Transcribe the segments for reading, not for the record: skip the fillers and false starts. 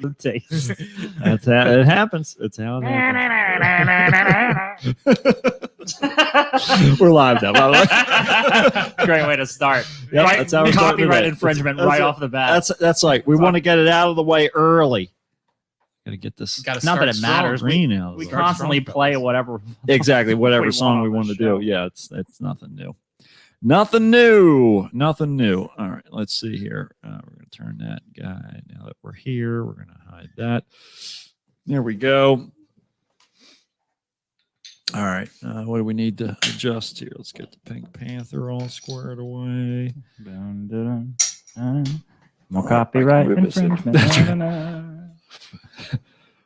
The taste. That's how it happens. That's how it happens. We're live now, by the way. Great way to start. Yep, Right, that's how we're starting copyright today. infringement That's right it. off the bat. That's like we want to get it out of the way early. Got to get this Gotta Not that start it strong. matters. green out. We of the way. constantly strong, play fellas. whatever. Exactly whatever we song want we on want to the show. do. Yeah, it's nothing new. Nothing new. Nothing new. All right, let's see here. We're going to turn that guy. Now that we're here, we're going to hide that. There we go. All right. What do we need to adjust here? Let's get the Pink Panther all squared away. Dun, dun, dun, dun. More copyright I can move this. infringement. That's right. Dun, dun, dun.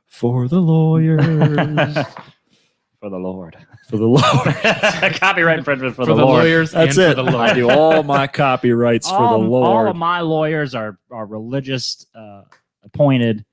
For the lawyers. For the Lord. For the Lord. Copyright infringement for For the Lord. lawyers That's and it. for the I Lord. do all my copyrights for the All Lord. of my lawyers are religious appointed.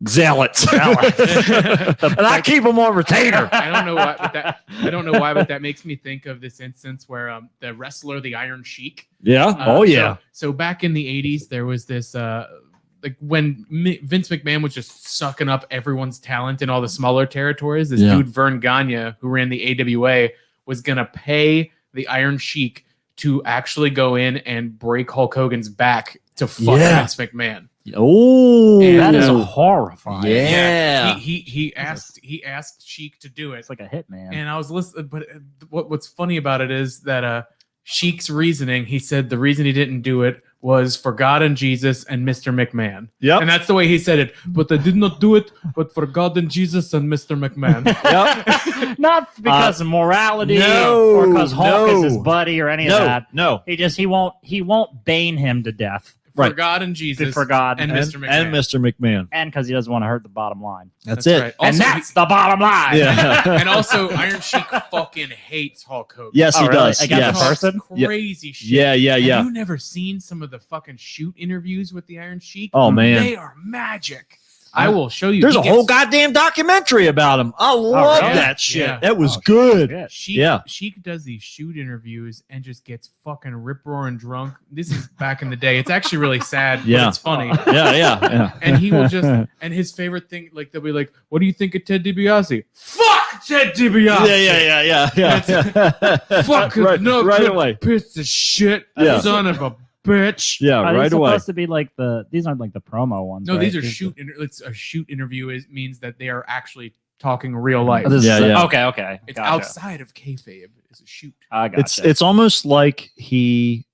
Zealots. Zealots. And I keep them on retainer. I don't know why, but that makes me think of this instance where the wrestler, the Iron Sheik. Yeah. Oh, yeah. So back in the '80s, there was this like when Vince McMahon was just sucking up everyone's talent in all the smaller territories. This Yeah. dude Vern Gagne, who ran the AWA, was gonna pay the Iron Sheik to actually go in and break Hulk Hogan's back to fuck Yeah. Vince McMahon. Oh, And, That is uh, horrifying. Yeah. He asked Sheik to do it. It's like a hitman. And I was listening, but what's funny about it is that Sheik's reasoning, he said the reason he didn't do it was for God and Jesus and Mr. McMahon. Yep. And that's the way he said it. But I did not do it, but for God and Jesus and Mr. McMahon. Yep. Not because of morality no, or because Hulk is his no. buddy or any of No, that. no. He won't bane him to death. For Right. God and Jesus For God and Mr. McMahon. And Mr. McMahon. and because he doesn't want to hurt the bottom line. That's That's it. right. And Also, that's the bottom line. Yeah. and also, Iron Sheik fucking hates Hulk Hogan. Yes, Oh, he really? does. Against Yes. the person? Crazy shit. Yeah, yeah, yeah. Have you never seen some of the fucking shoot interviews with the Iron Sheik? Oh, man. They are magic. I will show you. There's He a gets- whole goddamn documentary about him. I love really? that shit. Yeah. That was Oh, good. shit. Sheik, Yeah. Sheik does these shoot interviews and just gets fucking rip roaring drunk. This is back in the day. It's actually really sad, Yeah. but it's funny. Yeah, yeah, And he will just, and his favorite thing, like they'll be like, "What do you think of Ted DiBiase?" Fuck Ted yeah. DiBiase. Yeah. Fuck right, no right good away. piece of shit, Yeah. son of a bitch. Yeah, Are right these away. supposed to be like these aren't like the promo ones? No, right? these are These shoot. It's a shoot interview. Means that they are actually talking real life. Oh, this Yeah, is, yeah. Okay. It's Gotcha. outside of kayfabe. It's a shoot. I got It's almost like he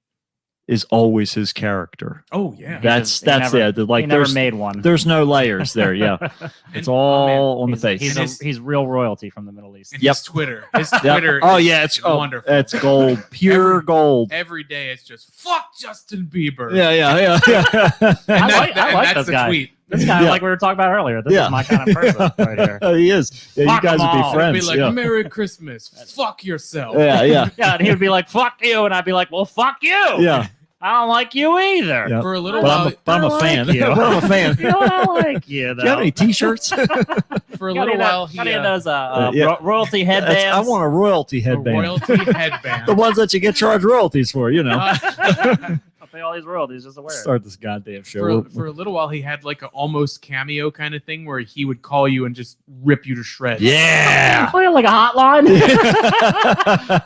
is always his character. Oh yeah. That's he never- it. Like he never there's made one. there's no layers there. Yeah, it's And- all on the He's- face. He's, And his- he's real royalty from the Middle East. And Yep. his Twitter. His Yep. Twitter. Oh is yeah, it's wonderful. It's gold, pure Every- gold. Every day it's just fuck Justin Bieber. Yeah. And I like that's this the guy. tweet. This guy, Yeah. like we were talking about earlier, this Yeah. is my kind of person right here. He is. Yeah, you Fuck guys 'em would be all. It'd be friends. like Yeah. Merry Christmas. Fuck yourself. Yeah. Yeah. Yeah, and he would be like, "Fuck you," and I'd be like, "Well, fuck you." Yeah. I don't like you either. Yeah. For a little But while, I'm a I fan. like you. But I'm a fan. You know what? I like you though. Do you have any T-shirts? for a little while, he got any of those royalty That's- headbands. I want a royalty a headband. royalty headband. The ones that you get charged royalties for. You know. I'll pay all these royalties just to wear it. Start this goddamn show. For a little while, he had like an almost cameo kind of thing where he would call you and just rip you to shreds. Yeah. Oh, yeah, like a hotline.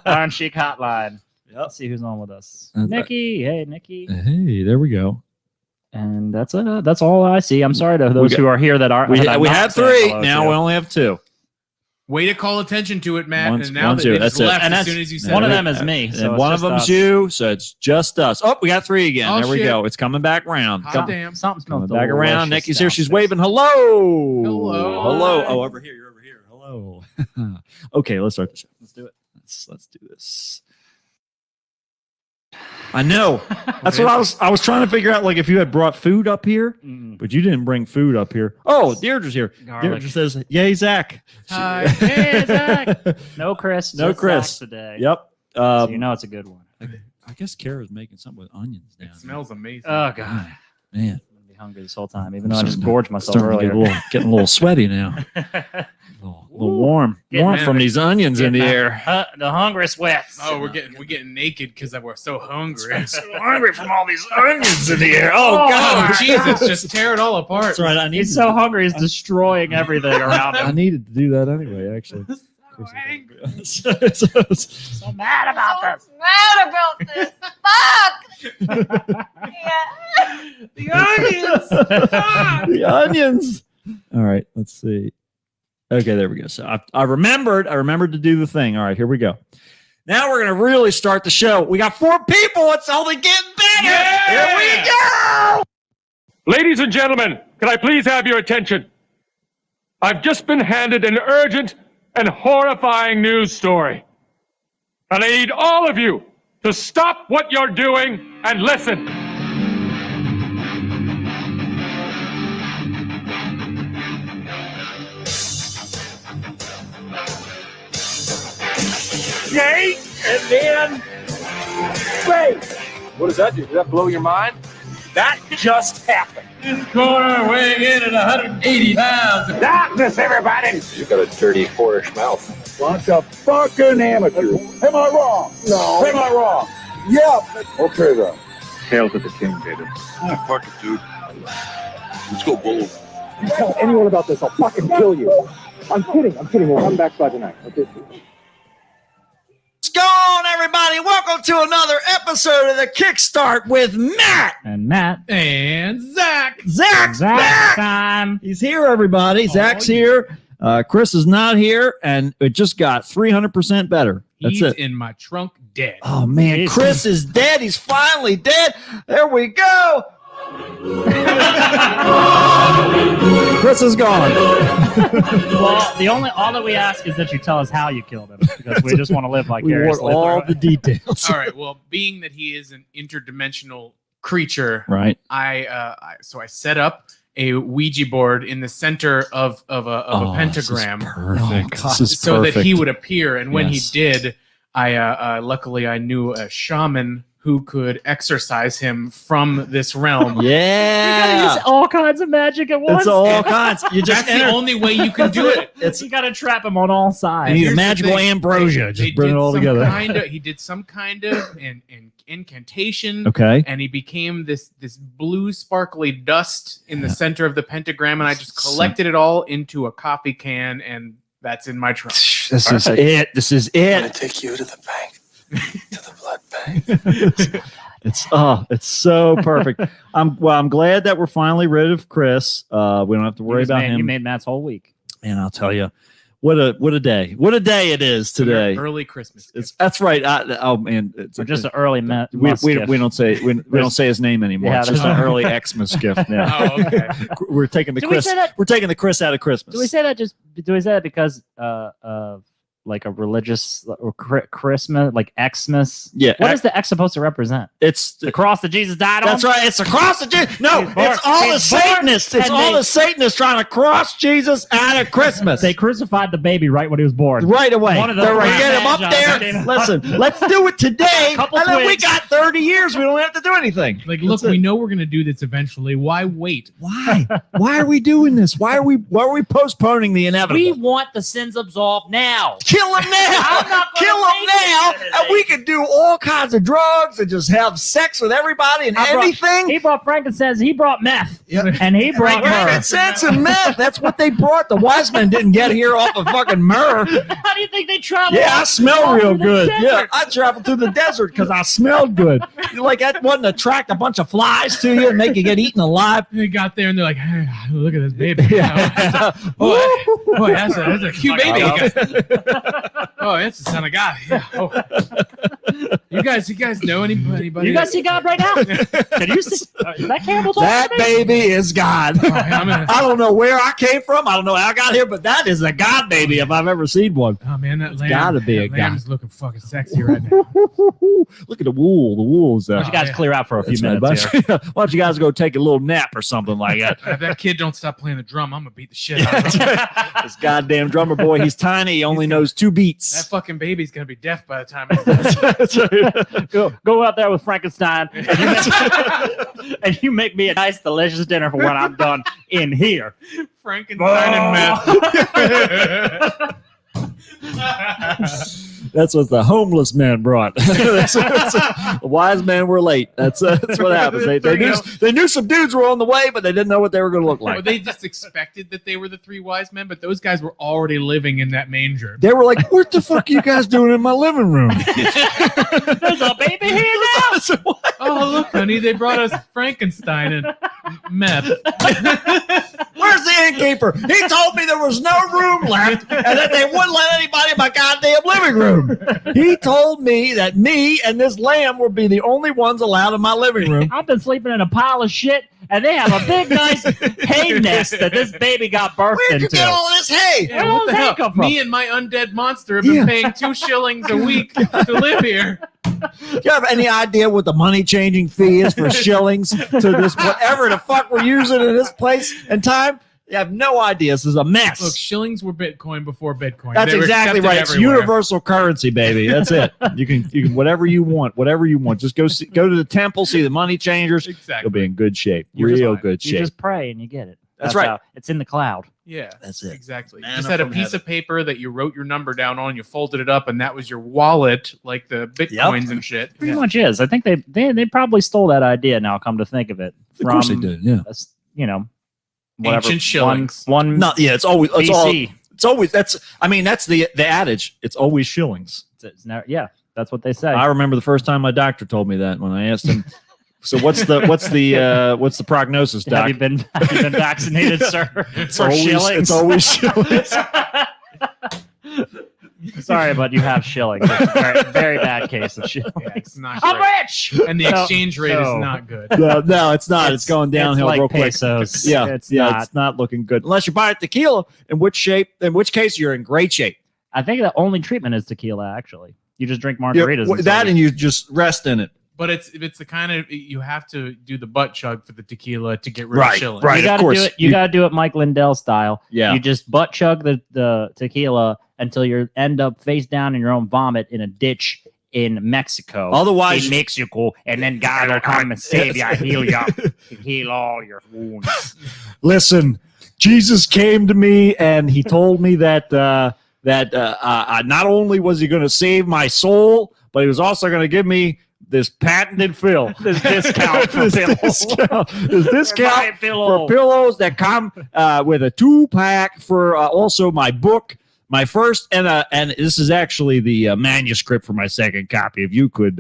Iron Sheik hotline. Yep. Let's see who's on with us. Okay. Nikki. Hey, Nikki. Hey, there we go. And that's all I see. I'm sorry to those got- who are here that are. We that I'm not had saying 3. hello Now to. we only have 2. Way to call attention to it, Matt. Once- and now once they you- just that's it. left And as that's- soon as you said one of it. them is me. So and it's one of just them's us. you, so it's just us. Oh, we got 3 again. Oh, there we shit. go. It's coming back around. Hot Come, damn. Something coming smells back around. delicious Nikki's here. She's downstairs. waving hello. Hello. Hello. Oh, over here. You're over here. Hello. Okay, let's start the show. Let's do it. Let's do this. I know. That's what I was trying to figure out. Like if you had brought food up here, Mm. but you didn't bring food up here. Oh, Deirdre's here. Garlic. Deirdre says, "Yay, Zach." Hi. Hey, Zach. No Chris. No just Chris. Zach today. Yep. So you know it's a good one. I guess Kara's making something with onions down. It smells amazing. Oh God. Man. hungry this whole time, even though I I'm just starting to- gorged myself starting to earlier. getting a little sweaty now. A little warm. Getting Warm there. from these onions in the air. The hunger sweats. Oh, we're getting naked because we're so hungry. I'm so hungry from all these onions in the air. Oh, Oh, God. Oh, Jesus, just tear it all apart. That's right. I needed, He's so hungry, he's destroying everything around I him. needed to do that anyway, actually. So mad about this. Mad about this. Fuck. Yeah. The onions. The onions. All right, let's see. Okay, there we go. So I remembered to do the thing. All right, here we go. Now we're gonna really start the show. We got 4 people. It's only getting better. Yeah! Here we go. Ladies and gentlemen, can I please have your attention? I've just been handed an urgent and horrifying news story. And I need all of you to stop what you're doing and listen. Yay! And then wait. What does that do? Did that blow your mind? That just happened. This corner weighing in at 180 pounds. Darkness, everybody! You got a dirty, whorish mouth. Bunch of fucking amateurs. Am I wrong? No. Am I wrong? Yeah. Okay then. Hail to the king, David. Ah, fuck it, dude. Let's go, Bull. You tell anyone about this, I'll fucking kill you. I'm kidding. We'll come back by tonight. Okay. What's going on, everybody? Welcome to another episode of the Kickstart with Matt. And Matt. And Zach. Zach's Zach back. time. He's here, everybody. Zach's here. Chris is not here, and it just got 300% better. That's He's it. in my trunk dead. Oh man, He's- Chris is dead. He's finally dead. There we go. Chris is gone. Well, all that we ask is that you tell us how you killed him, because we just want to live We want vicariously. all the details. All right. Well, being that he is an interdimensional creature, Right. I set up a Ouija board in the center of a pentagram, Perfect. God. This is so that he perfect. would appear. And when Yes. he did, I luckily I knew a shaman who could exorcise him from this realm. You gotta Yeah. use all kinds of magic at once. It's all kinds. You just That's the enter. only way you can do it. It's You gotta trap him on all sides. You need a Here's the magical thing. ambrosia. They Just bring it did all some together. he did some kind of an incantation. Okay. And he became this blue sparkly dust in the center of the pentagram, and I just collected it all into a coffee can, and that's in my trunk. This is it. This is I'm gonna it. take you to the bank. To the blood bank. It's so perfect. I'm glad that we're finally rid of Chris. We don't have to worry about him. You made Matt's whole week. And I'll tell you, what a day! What a day it is today. Early Christmas. That's right. Oh man, it's Or just an early we gift. don't say we don't say his name anymore. Yeah, it's just an there's- early Xmas gift now. Oh, okay. We're taking the Do we Chris. say that- We're taking the Chris out of Christmas. Do we say that because of like a religious or Christmas, like Xmas? Yeah, What is the X supposed to represent? it's The cross that Jesus died on? that's right. It's a cross of Jesus. No, He's born- it's all the he's born, Satanists. It's and all they- the Satanists trying to cross Jesus out of Christmas. They crucified the baby right when he was born. Right away. One of the They're right. three Get him up magi there. came out. Listen, let's do it today. Couple And then we twigs. got 30 years. We don't have to do anything. Like, look, we know we're gonna do this eventually. Why wait? Why? Why are we doing this? Why are we postponing the inevitable? We want the sins absolved now. Kill him now. I'm not gonna Kill him wait now. for And we can do all kinds of drugs and just have sex with everybody and anything. He brought frankincense. He brought meth. Yeah. And he brought myrrh. Frankincense and meth. That's what they brought. The wise men didn't get here off of fucking myrrh. How do you think they travel? Yeah, I smell all real through the good. Yeah, desert? I traveled through the desert because I smelled good. Like that wouldn't attract a bunch of flies to you and make you get eaten alive. They got there and they're like, hey, look at this baby. Yeah. Boy, that's a cute baby. Uh-oh. Oh, that's the son of God. Yeah. Oh. You guys know anybody? You guys see God right now? Can you see? Is that Campbell's That baby is God. I'm gonna- I don't know where I came from. I don't know how I got here, but that is a God baby if I've ever seen one. Oh man, that lamb gotta be a that lamb guy. is looking fucking sexy right now. Look at the wool. The wool's Why there. don't you guys yeah. clear out for a few That's right. minutes here? Why don't you guys go take a little nap or something like that? If that kid don't stop playing the drum, I'm gonna beat the shit out of him. This goddamn drummer boy, he's tiny. He only knows those 2 That beats. fucking baby's gonna be deaf by the time it's done. That's right. Go out there with Frankenstein and you make me a nice, delicious dinner for when I'm done in here. Frankenstein and meth. That's what the homeless man brought. The wise men were late. That's what happens. They knew some dudes were on the way, but they didn't know what they were going to look Well, like. they just expected that they were the 3 wise men, but those guys were already living in that manger. They were like, "What the fuck are you guys doing in my living room?" There's a baby here now. So what? Oh, look, honey, they brought us Frankenstein and meth. Where's the innkeeper? He told me there was no room left and that they wouldn't let anybody in my goddamn living room. He told me that me and this lamb would be the only ones allowed in my living room. I've been sleeping in a pile of shit, and they have a big, nice hay nest that this baby got birthed Where'd you into. get all this hay? Yeah, Where what the does that hell? come from? Me and my undead monster have been Yeah. paying 2 shillings a week to live here. Do you have any idea what the money changing fee is for shillings to this whatever the fuck we're using in this place and time? You have no idea. This is a mess. Look, shillings were Bitcoin before Bitcoin. That's They were exactly accepted right. It's everywhere. universal currency, baby. That's it. You can whatever you want. Just go to the temple, see the money changers. Exactly. You'll be in good shape. You Real just- good You shape. just pray and you get it. That's right. It's in the cloud. Yeah, That's it. Exactly. Manna Just had a from piece heaven. of paper that you wrote your number down on, you folded it up, and that was your wallet, like the Bitcoins and shit. Pretty much is. I think they probably stole that idea. Now, come to think of it, Of course they did. Yeah. Whatever. Ancient shillings. One No, yeah. It's always. BC. It's always. That's the adage. It's always shillings. It's never, yeah, that's what they say. I remember the first time my doctor told me that when I asked him. So what's the prognosis, doc? have you been vaccinated, sir? It's For always, shillings? It's always shillings. Sorry, but you have shillings. It's a very, very bad case of shillings. Yeah, it's not I'm great. rich. And the No, exchange rate no. is not good. No, it's not. It's going downhill it's like real quick. pesos. Yeah, it's yeah, not. it's not looking good unless you buy tequila. In which case you're in great shape. I think the only treatment is tequila. Actually, you just drink margaritas. Yeah, until that you- and you just rest in it. But it's the kind of, you have to do the butt chug for the tequila to get rid of shillings. right. you of gotta course. do it. You got to do it Mike Lindell style. Yeah. You just butt chug the tequila until you end up face down in your own vomit in a ditch in Mexico. Otherwise- in Mexico, and then God will come and save you, heal you, heal all your wounds. Listen, Jesus came to me and he told me that not only was he going to save my soul, but he was also going to give me this patented fill, This discount for this pillows. discount Pillow. for pillows that come with a 2-pack for also my book, my first, and this is actually the manuscript for my second copy. If you could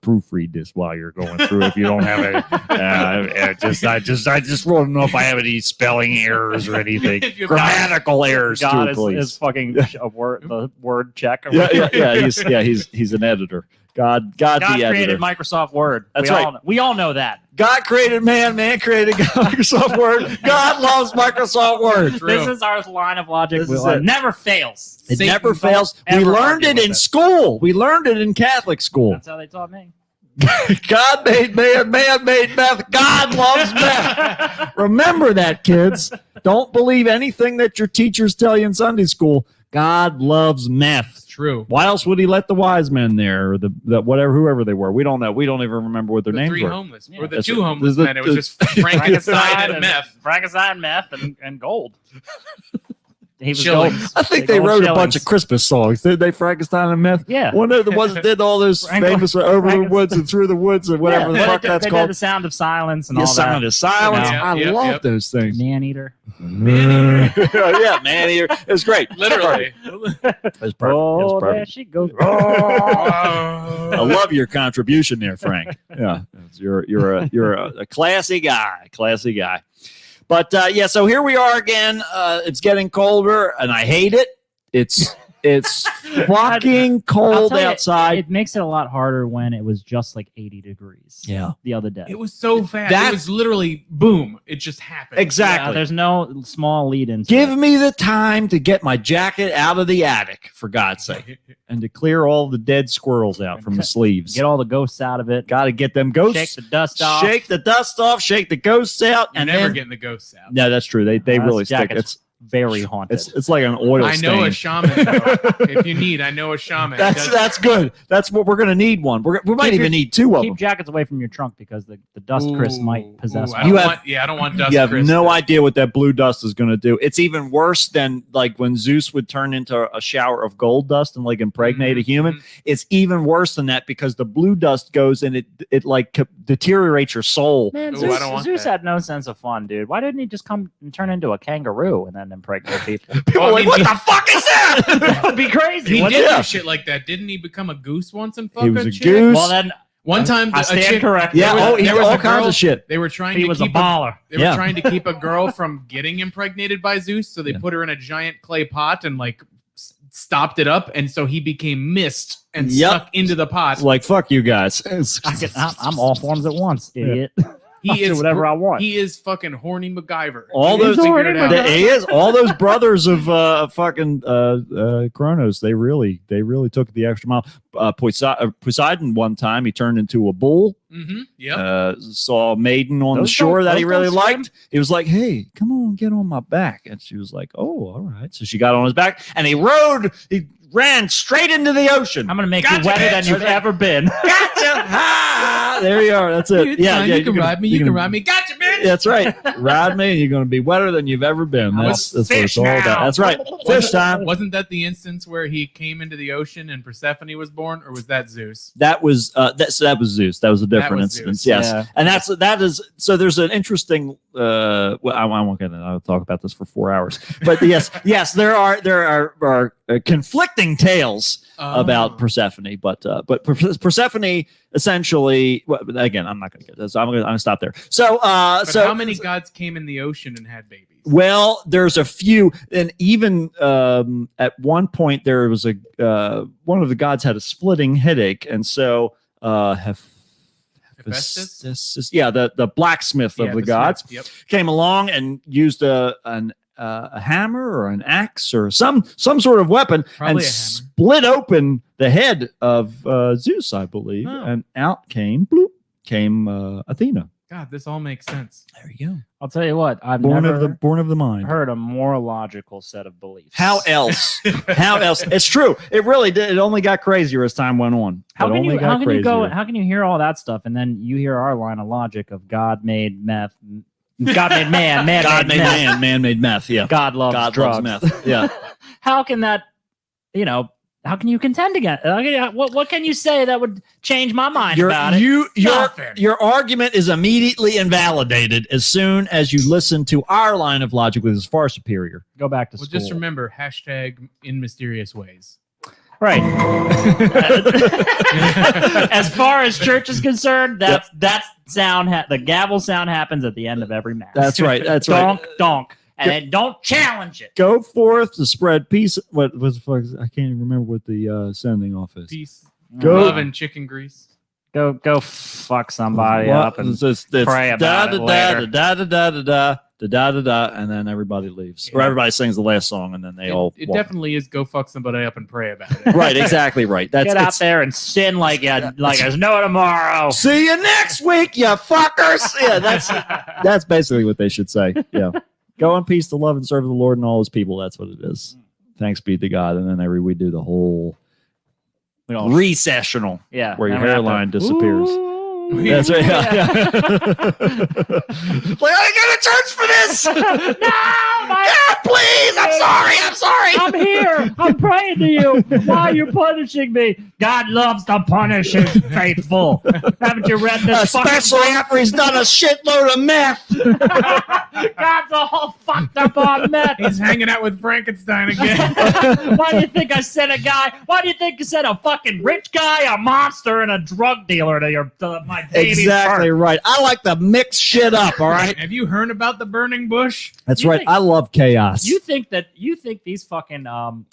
proofread this while you're going through, if you don't have any, I just want to know if I have any spelling errors or anything, If you've grammatical errors God too, is please. fucking the word check. or Yeah, whatever. he's an editor. God God the editor. created Microsoft Word. That's we right. We all know that. God created man, man created Microsoft Word. God loves Microsoft Word. True. This is our line of logic. This is It it. never fails. It Satan never don't fails. We ever learned argue it with in it. school. We learned it in Catholic school. That's how they taught me. God made man, man made meth. God loves meth. Remember that, kids. Don't believe anything that your teachers tell you in Sunday school. God loves meth. It's true. Why else would he let the wise men there or the whatever, whoever they were? We don't know. We don't even remember what their The names 3 were. homeless. Yeah. Or the That's 2 it. homeless The- men. It was the- just Frankenstein and meth. Frankenstein, meth, and gold. He was Shillings. gold. I think Big they old wrote a shillings. bunch of Christmas songs. Did they? Frankenstein and meth. Yeah. One of the ones that did all those famous over the Frankenstein. woods and through the woods and whatever Yeah, the fuck they that's did called. the sound of silence and Yeah, all Sound that. of Silence. Yeah, I yep, love yep. those things. Man eater. Yeah, man eater. It was great. Literally. It was perfect. It was Oh, there perfect. she goes. I love your contribution there, Frank. Yeah, you're a classy guy, classy guy. But yeah, so here we are again. It's getting colder, and I hate it. It's fucking I'll cold tell you, outside. It makes it a lot harder when it was just like 80 degrees. Yeah. The other day. It was so fast. That- It was literally boom. It just happened. Exactly. Yeah, there's no small lead in. Give me the time to get my jacket out of the attic, for God's sake, and to clear all the dead squirrels out from the sleeves. Get all the ghosts out of it. Got to get them ghosts. Shake the dust off. Shake the dust off. Shake the ghosts out. You're and never then, getting the ghosts out. no, that's true. They That's really stick. jackets. very haunted. It's like an oil I know a stain. shaman. Though. If you need, I know a shaman. That's good. That's what we're gonna need. We might Keep even your- need two of Keep them. jackets away from your trunk because the dust Chris might possess. I one. don't I don't want dust. You have Chris no to- idea what that blue dust is going to do. It's even worse than like when Zeus would turn into a shower of gold dust and like impregnate a human. Mhm. It's even worse than that because the blue dust goes and it like deteriorates your soul. Man, Ooh, Zeus, I don't want Zeus that. had no sense of fun, dude. Why didn't he just come and turn into a kangaroo and then impregnate people? People Well, are I like, mean, what he- the fuck is that? That would be crazy. He wouldn't did it? do shit like that, didn't he? Become a goose once and fuck He was a chick? goose. Well, then One time, I a stand chick, corrected. Yeah, there was, he there did was all a kinds girl, of shit. They were trying he to was a keep baller. They were Yeah. trying to keep a girl from getting impregnated by Zeus, so they Yeah. put her in a giant clay pot and like stopped it up, and so he became mist and Yep. stuck into the pot. It's like, fuck you guys. I'm all forms at once, idiot. I'll He do is whatever I want. He is fucking horny MacGyver. All He those- figured it out. He is all those brothers of fucking Kronos. They really took the extra mile. Poseidon one time he turned into a bull. Mm-hmm. Yep. Saw a maiden on Those the shore don't- that he those really don't swim? liked. He was like, "Hey, come on, get on my back," and she was like, "Oh, all right." So she got on his back, and he ran straight into the ocean. I'm gonna make Gotcha, you wetter than bitch. you've ever been. Gotcha! Ha! There you are. That's it. It's Yeah, fine. yeah. You can you're ride me. You can ride me. Gotcha, bitch. That's right. Ride me, and you're going to be wetter than you've ever been. That's what fish it's all about. now. That's right. Fish time. Wasn't that the instance where he came into the ocean and Persephone was born, or was that Zeus? That was that was Zeus. That was a different was instance. Zeus. Yes, Yeah. and that is so. There's an interesting. Well, I won't get into. I'll talk about this for 4 hours. But yes, there are conflicting tales about Persephone. But Persephone essentially. Well, again, I'm not going to get this. I'm going to stop there. So But so how many gods came in the ocean and had babies? Well, there's a few, and even at one point there was a one of the gods had a splitting headache, and so Hephaestus? yeah, the blacksmith of Yeah, the gods Yep. came along and used a hammer or an axe or some sort of weapon Probably and a hammer. split open the head of Zeus, I believe, Oh. and out came Athena. God, this all makes sense. There you go. I'll tell you what. I've Born never of the mind. heard a more logical set of beliefs. How else? How else? It's true. It really did. It only got crazier as time went on. How It can only you? got How can you go? crazier. How can you hear all that stuff and then you hear our line of logic of God made meth, God made man, man God made meth, man, man made meth. Yeah. God loves God drugs. loves meth. Yeah. How can that? How can you contend against? What can you say that would change my mind about it? Nothing. Your argument is immediately invalidated as soon as you listen to our line of logic, which is far superior. Go back to Well, school. just remember hashtag in mysterious ways. Right. As far as church is concerned, that sound the gavel sound happens at the end of every mass. That's right. That's right. donk donk, and then don't challenge it. Go forth to spread peace. What was the fuck? I can't even remember what the sending off is. Peace, Go- love, and chicken grease. Go fuck somebody What? up and It's pray about it later. and then everybody leaves, or Yeah. everybody sings the last song, and then they all. It walk. definitely is go fuck somebody up and pray about it. Right, exactly right. That's get out it's- there and sin like there's no tomorrow. See you next week, you fuckers. Yeah, that's basically what they should say. Yeah, go in peace to love and serve the Lord and all His people. That's what it is. Thanks be to God, and then we do the whole We don't- recessional yeah, where your then we have to- hairline disappears. Ooh. That's right. Yeah. Like I got to church for this. No, God, please. I'm sorry. I'm here. I'm praying to you. Why are you punishing me? God loves to punish his faithful. Haven't you read this? Especially after he's done a shitload of meth. God's all fucked up on meth. He's hanging out with Frankenstein again. Why do you think I sent a guy? Why do you think you sent a fucking rich guy, a monster, and a drug dealer to my baby's Exactly birth? right. I like to mix shit up. All right. Have you heard about the burning bush? That's You right. think- I love chaos. You think these fucking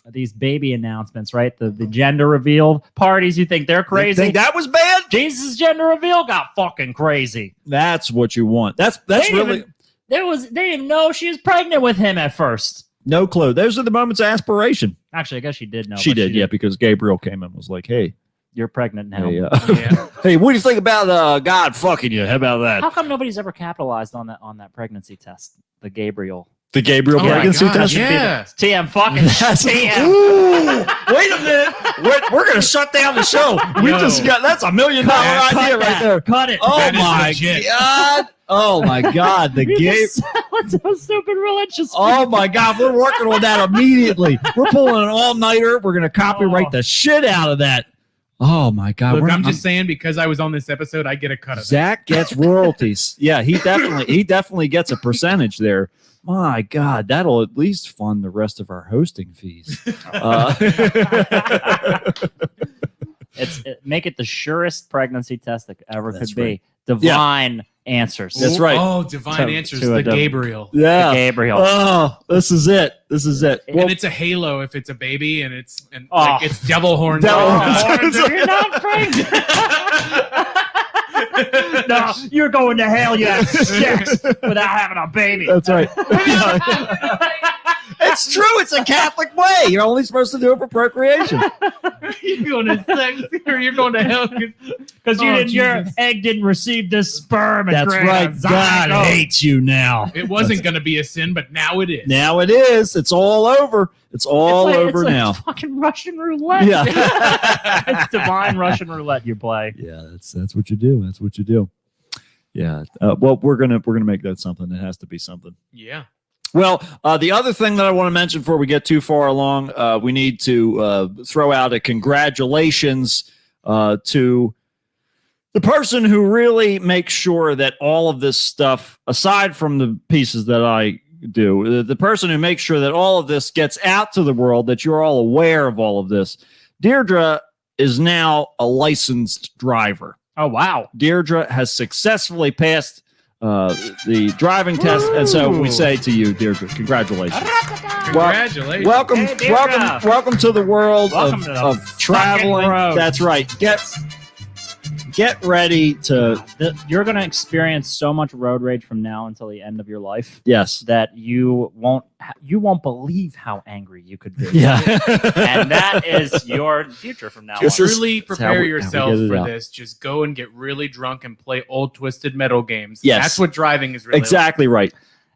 these baby announcements, right? The gender reveal parties, you think they're crazy? Think that was bad? Jesus' gender reveal got fucking crazy. That's what you want. That's They didn't really even- they didn't even know she was pregnant with him at first. no clue. Those are the moments of aspiration. Actually, I guess she did know. She but did, yeah, because Gabriel came and was like, "Hey, You're pregnant now. hey, Yeah. hey, what do you think about God fucking you? How about that?" How come nobody's ever capitalized on that pregnancy test? The Gabriel The Gabriel Oh my pregnancy God, test. yeah. TM fucking TM. Ooh, wait a minute. We're gonna shut down the show. We Yo. just got that's $1 million idea right there. Cut it. Oh That is my legit. god. Oh my god. The You game. just sound so stupid religious. Oh my god, we're working on that immediately. We're pulling an all-nighter. We're gonna copyright the shit out of that. Oh my god. Look, we're I'm not- just saying because I was on this episode, I get a cut of it. Zach gets royalties. Yeah, he definitely gets a percentage there. My God, that'll at least fund the rest of our hosting fees. Make it the surest pregnancy test that ever That's could right. be. Divine answers. That's right. Oh, divine To- answers. to The a dub- Gabriel. Yeah. Gabriel. Oh, this is it. This is it. Well, And it's a halo if it's a baby, and it's Oh. like it's devil horns. Devil all horns. around. You're not pregnant. No, you're going to hell. You have sex without having a baby. that's right. It's true. It's a Catholic way. You're only supposed to do it for procreation. You're going to sex, or you're going to hell. Because Oh, your Jesus. egg didn't receive this sperm. And That's create a right. God zygote. hates you now. It wasn't going to be a sin, but now it is. Now it is. It's all over. It's all over it's now. Like fucking Russian roulette. Yeah. It's divine Russian roulette you play. Yeah, that's what you do. That's what you do. Yeah. Well, we're gonna make that something. It has to be something. Yeah. Well, the other thing that I want to mention before we get too far along, we need to throw out a congratulations to the person who really makes sure that all of this stuff, aside from the pieces that I do, the person who makes sure that all of this gets out to the world, that you're all aware of all of this. Deirdre is now a licensed driver. Oh wow. Deirdre has successfully passed the driving test, and so we say to you, Deirdre, congratulations. Congratulations. Welcome, Hey, Deirdre. welcome to the world Welcome to the of traveling. fucking road. That's right. Get ready to You're going to experience so much road rage from now until the end of your life yes, that you won't believe how angry you could be. yeah, And that is your future from now on. This is- Truly that's how prepare we yourself get it for out. this. Just go and get really drunk and play old Twisted Metal games. Yes. That's what driving is really exactly right.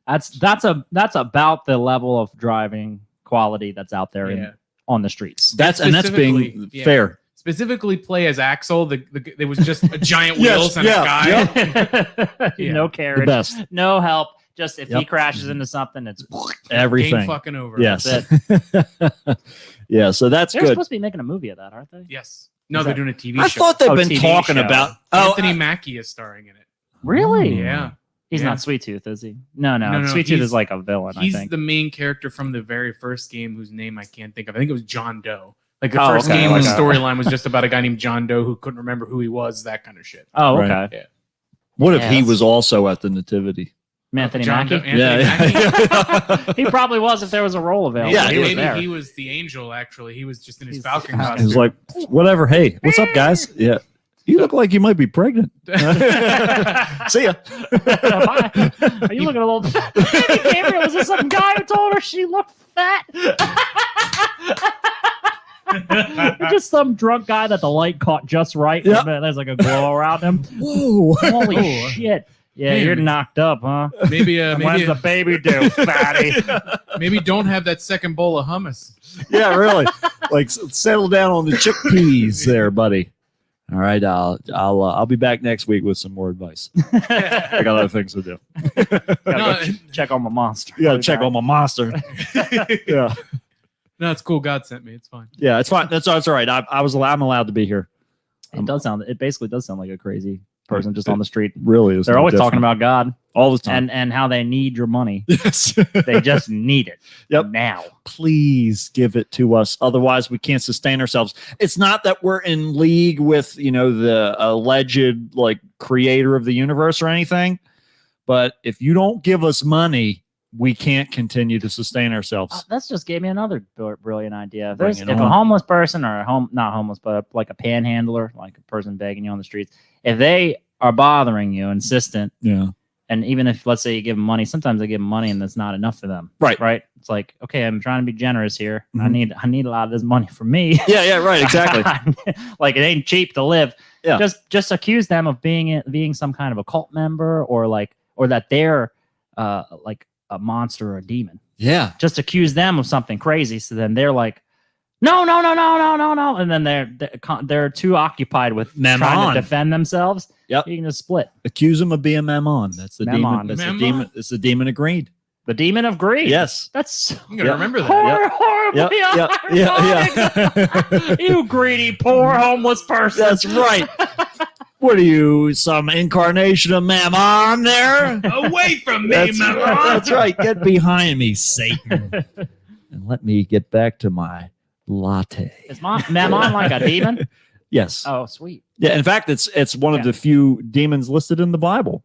That's about the level of driving quality that's out there like. Yeah. on the streets. That's being Specifically, yeah. fair. Specifically play as Axel. It was just a giant Yes, wheels and yeah, a guy. Yeah. No The carriage, best. no help. Just if he Yep. crashes into something, it's Game Everything. fucking over. Yes. That's Yeah. So that's they're good. supposed to be making a movie of that, aren't they? Yes. No, Is they're that- doing a TV I show. thought they've Oh, been TV talking show. about. Anthony Mackie is starring in it. Really? Yeah. He's Yeah. not Sweet Tooth, is he? No. No, Sweet Tooth he's- is like a villain, I He's think. the main character from the very first game whose name I can't think of. I think it was John Doe. Like the Oh, first okay, game, like the a- storyline was just about a guy named John Doe who couldn't remember who he was, that kind of shit. Oh, Right. okay. What if Yeah, he that's- was also at the Nativity? Anthony John Mackie? Doe- Anthony Mackie. He probably was if there was a role available. Yeah, he was maybe there. he was the angel. Actually, he was just in his He's- Falcon He He costume. was like, whatever. Hey, what's up, guys? Yeah. You look like you might be pregnant. See ya. Bye. Are you looking a little? Maybe Gabriel was there some guy who told her she looked fat? You're just some drunk guy that the light caught just right. Yep. There's like a glow around him. Whoa. Holy Oh. shit! Yeah, Man. you're knocked up, huh? maybe, When's the baby due, fatty? maybe don't have that second bowl of hummus. Yeah, really. Like settle down on the chickpeas there, buddy. All right, I'll be back next week with some more advice. I got other things to do. Gotta No, go check on my monster. You got to check on my monster. Yeah, No, it's cool. God sent me. It's fine. yeah, it's fine. That's all right. I'm allowed to be here. It does sound. It basically does sound like a crazy person just on the street. Really, is They're no always different. talking about God all the time. and how they need your money. Yes, They just need it. Yep. Now. please give it to us. Otherwise, we can't sustain ourselves. It's not that we're in league with the alleged like creator of the universe or anything, but if you don't give us money, we can't continue to sustain ourselves. That's just gave me another brilliant idea. If, Bring there's, it if a on. homeless person or not homeless, but like a panhandler, like a person begging you on the streets, if they are bothering you, insistent, Yeah, and even if let's say you give them money, sometimes they give them money and that's not enough for them. Right. Right. It's like, okay, I'm trying to be generous here. Mhm. I need a lot of this money for me. yeah, right, exactly. Like it ain't cheap to live. Yeah. Just accuse them of being some kind of a cult member or that they're like a monster or a demon. Yeah. Just accuse them of something crazy. So then they're like, no, and then they're too occupied with trying Mammon. to defend themselves. Yep. You can just split. Accuse him of being Mammon. That's the Mammon. demon. That's the Mammon? demon. It's the demon of greed. The demon of greed. Yes. That's I'm gonna Yep. remember that. horribly Yeah. you greedy, poor, homeless person. That's right. What are you, some incarnation of Mammon there? Away from me, That's, Mammon. that's right. Get behind me, Satan. And let me get back to my latte. Is Mammon like a demon? Yes. Oh, sweet. Yeah. In fact, it's one of the few demons listed in the Bible.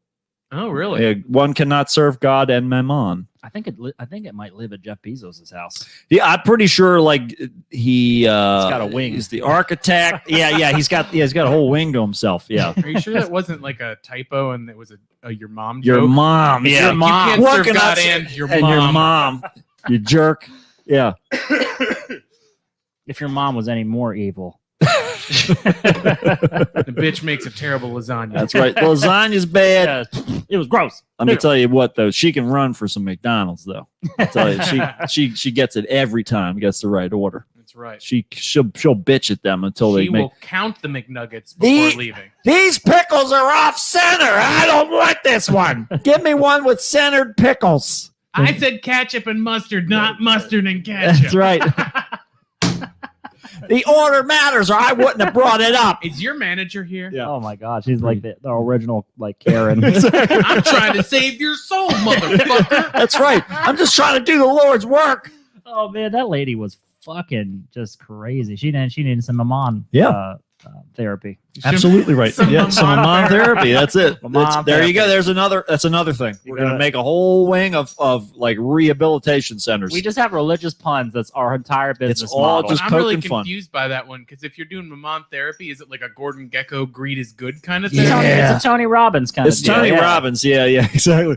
Oh, really? Yeah, one cannot serve God and Mammon. I think it might live at Jeff Bezos' house. Yeah, I'm pretty sure. Like he's got a wing. He's the architect. Yeah. He's got a whole wing to himself. Yeah. Are you sure that wasn't like a typo and it was a your mom Your joke? mom. Yeah. Your mom. You can't What serve can I God say? and your And mom. your mom. You jerk. Yeah. If your mom was any more evil. The bitch makes a terrible lasagna. That's right. Lasagna's bad. Yeah, it was gross. Let me tell you what, though. She can run for some McDonald's, though. I tell you, she gets it every time. Gets the right order. That's right. She'll bitch at them until She they make. will count the McNuggets before leaving. These pickles are off center. I don't want this one. Give me one with centered pickles. I said ketchup and mustard, not mustard and ketchup. That's right. The order matters, or I wouldn't have brought it up. Is your manager here? Yeah. Oh my god, she's like the original like Karen. I'm trying to save your soul, motherfucker. That's right. I'm just trying to do the Lord's work. Oh man, that lady was fucking just crazy. She needed some Mammon therapy. Absolutely right. Some Yeah, some Mammon Mammon therapy. That's it. Mammon There you therapy. go. That's another thing. We're got gonna it. make a whole wing of like rehabilitation centers. We just have religious puns. That's our entire business all model. just I'm really poking fun. confused by that one because if you're doing Mammon therapy, is it like a Gordon Gekko greed is good kind of thing? It's Yeah. it's a Tony Robbins kind It's of deal. Tony Yeah. Robbins. Yeah, exactly.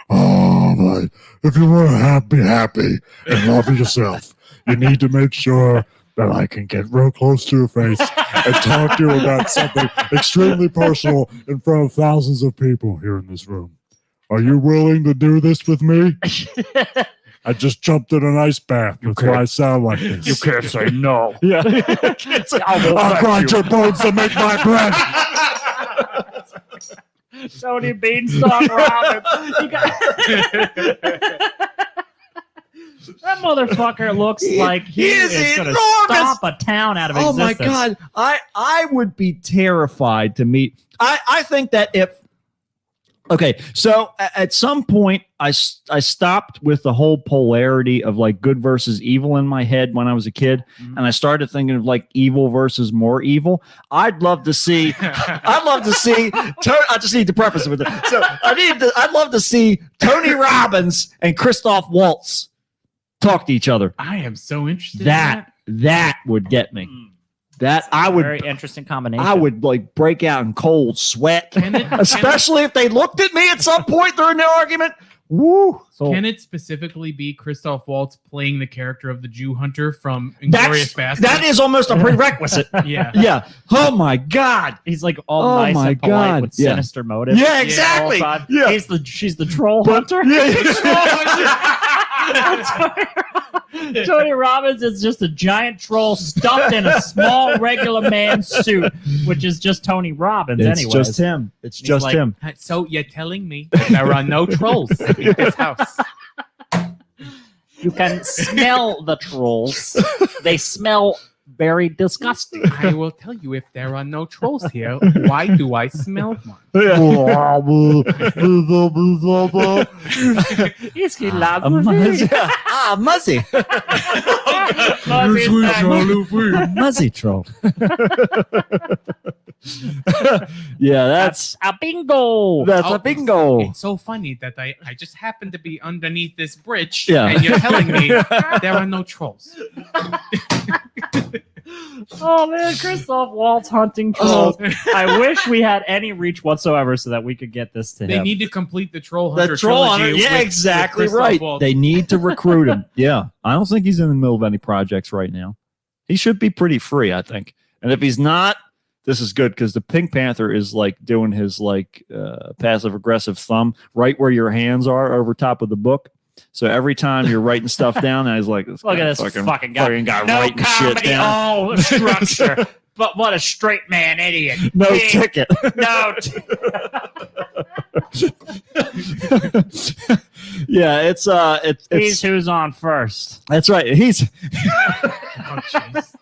Oh, but if you want to be happy and love yourself, you need to make sure that I can get real close to your face and talk to you about something extremely personal in front of thousands of people here in this room. Are you willing to do this with me? I just jumped in an ice bath. That's why I sound like this. You can't say no. Yeah. I'll grind your bones to make my bread. Tony Beanstalk Robbins. You got- that motherfucker looks like he is is going to enormous. stomp a town out of Oh existence. my God. I would be terrified to meet. I think that if. Okay, so at some point, I stopped with the whole polarity of like good versus evil in my head when I was a kid, Mhm. and I started thinking of like evil versus more evil. I'd love to see. I'd love to see. I just need to preface it with it. So I'd love to see Tony Robbins and Christoph Waltz talk to each other. I am so interested in That would get me. That I would. Very interesting combination. I would like break out in cold sweat, Can it- especially if they looked at me at some point during the argument. Woo! So, Can it specifically be Christoph Waltz playing the character of the Jew hunter from Inglourious Basterds? That is almost a prerequisite. Yeah. Yeah. Oh my God. he's like all Oh nice my and polite God. with Yeah. sinister motives. Yeah, all the exactly. time. Yeah. She's the troll hunter. Tony Robbins is just a giant troll stuffed in a small regular man suit, which is just Tony Robbins anyway. him. It's He's like, So you're telling me that there are no trolls in this house? You can smell the trolls. They smell very disgusting. I will tell you if there are no trolls here, why do I smell one? Is he loves A muzzy. Muzzy. Muzzy troll. Yeah, that's a bingo. a bingo. It's so funny that I just happened to be underneath this bridge, Yeah. and you're telling me there are no trolls. Oh man, Christoph Waltz hunting trolls. I wish we had any reach whatsoever so that we could get this to They him. need to complete the troll hunter The troll trilogy. hunter. Yeah, with exactly Christoph right. Waltz. They need to recruit him. Yeah, I don't think he's in the middle of any projects right now. He should be pretty free, I think. And if he's not, this is good because the Pink Panther is like doing his like passive aggressive thumb right where your hands are over top of the book. So every time you're writing stuff down, I was like, Look at this fucking guy. guy writing shit down. Oh, structure. But what a straight man idiot. No He- ticket. No. Yeah, it's He's who's on first. that's right. He's Oh, jeez.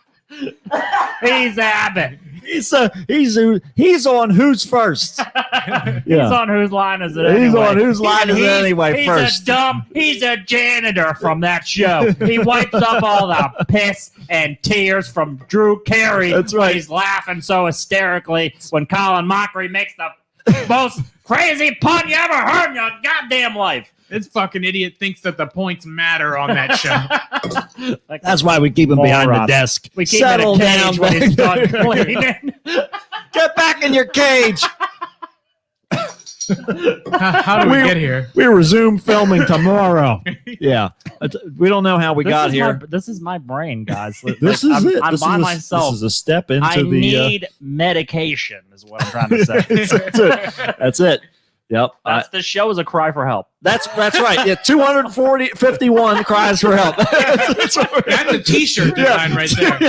He's Abbott. he's on who's first. He's Yeah. on whose line is it He's anyway? on whose line is it anyway He's first. He's a janitor from that show. He wipes up all the piss and tears from Drew Carey. That's right. He's laughing so hysterically when Colin Mockery makes the most crazy pun you ever heard in your goddamn life. This fucking idiot thinks that the points matter on that show. Like, That's why we keep him behind the Moron. desk. we keep Settle him in a cage down, when he's baby. done cleaning. Get back in your cage. How do we get here? We resume filming tomorrow. Yeah. We don't know how we got here. This is my brain, guys. This is I'm, it. I'm This by is myself. This is a step into I the. need medication, is what I'm trying to say. That's it. That's it. Yep. The show is a cry for help. That's right. Yeah. 251 cries for help. That's a T-shirt design right there.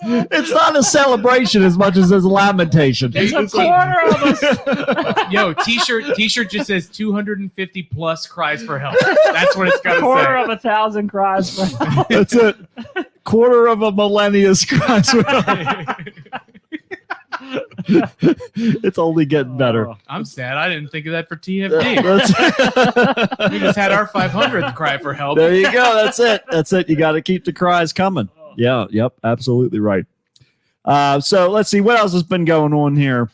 It's not a celebration as much as a lamentation. It's a quarter of us. Yo, T-shirt just says 250 plus cries for help. That's what it's got to Quarter say. of 1,000 cries for help. That's it. Quarter of a millennia's cries for help. It's only getting better. Oh. I'm sad. I didn't think of that for TFD. That's- We just had our 500th cry for help. There you go. That's it. That's it. You got to keep the cries coming. Yeah. Yep. Absolutely right. So let's see what else has been going on here.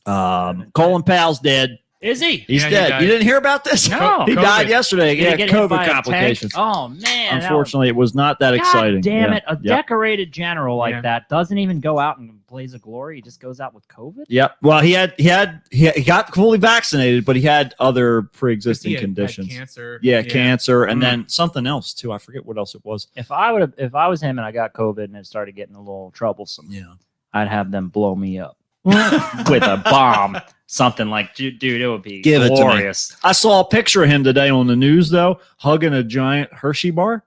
Colin Powell's dead. Is he? He's Yeah, he dead. died. You didn't hear about this? No. He COVID. died yesterday. Did he Yeah, get hit by COVID a tank? complications. Oh man! Unfortunately, it was not that God exciting. damn Yeah. it! A Yep. decorated general like Yeah. that doesn't even go out and blaze of glory. He just goes out with COVID. Yep. Well, he got fully vaccinated, but he had other pre-existing He had conditions. cancer. Yeah, cancer, and Mm. then something else too. I forget what else it was. If I was him and I got COVID and it started getting a little troublesome, Yeah. I'd have them blow me up with a bomb, something like, dude, it would be Give it to me. glorious. I saw a picture of him today on the news, though, hugging a giant Hershey bar.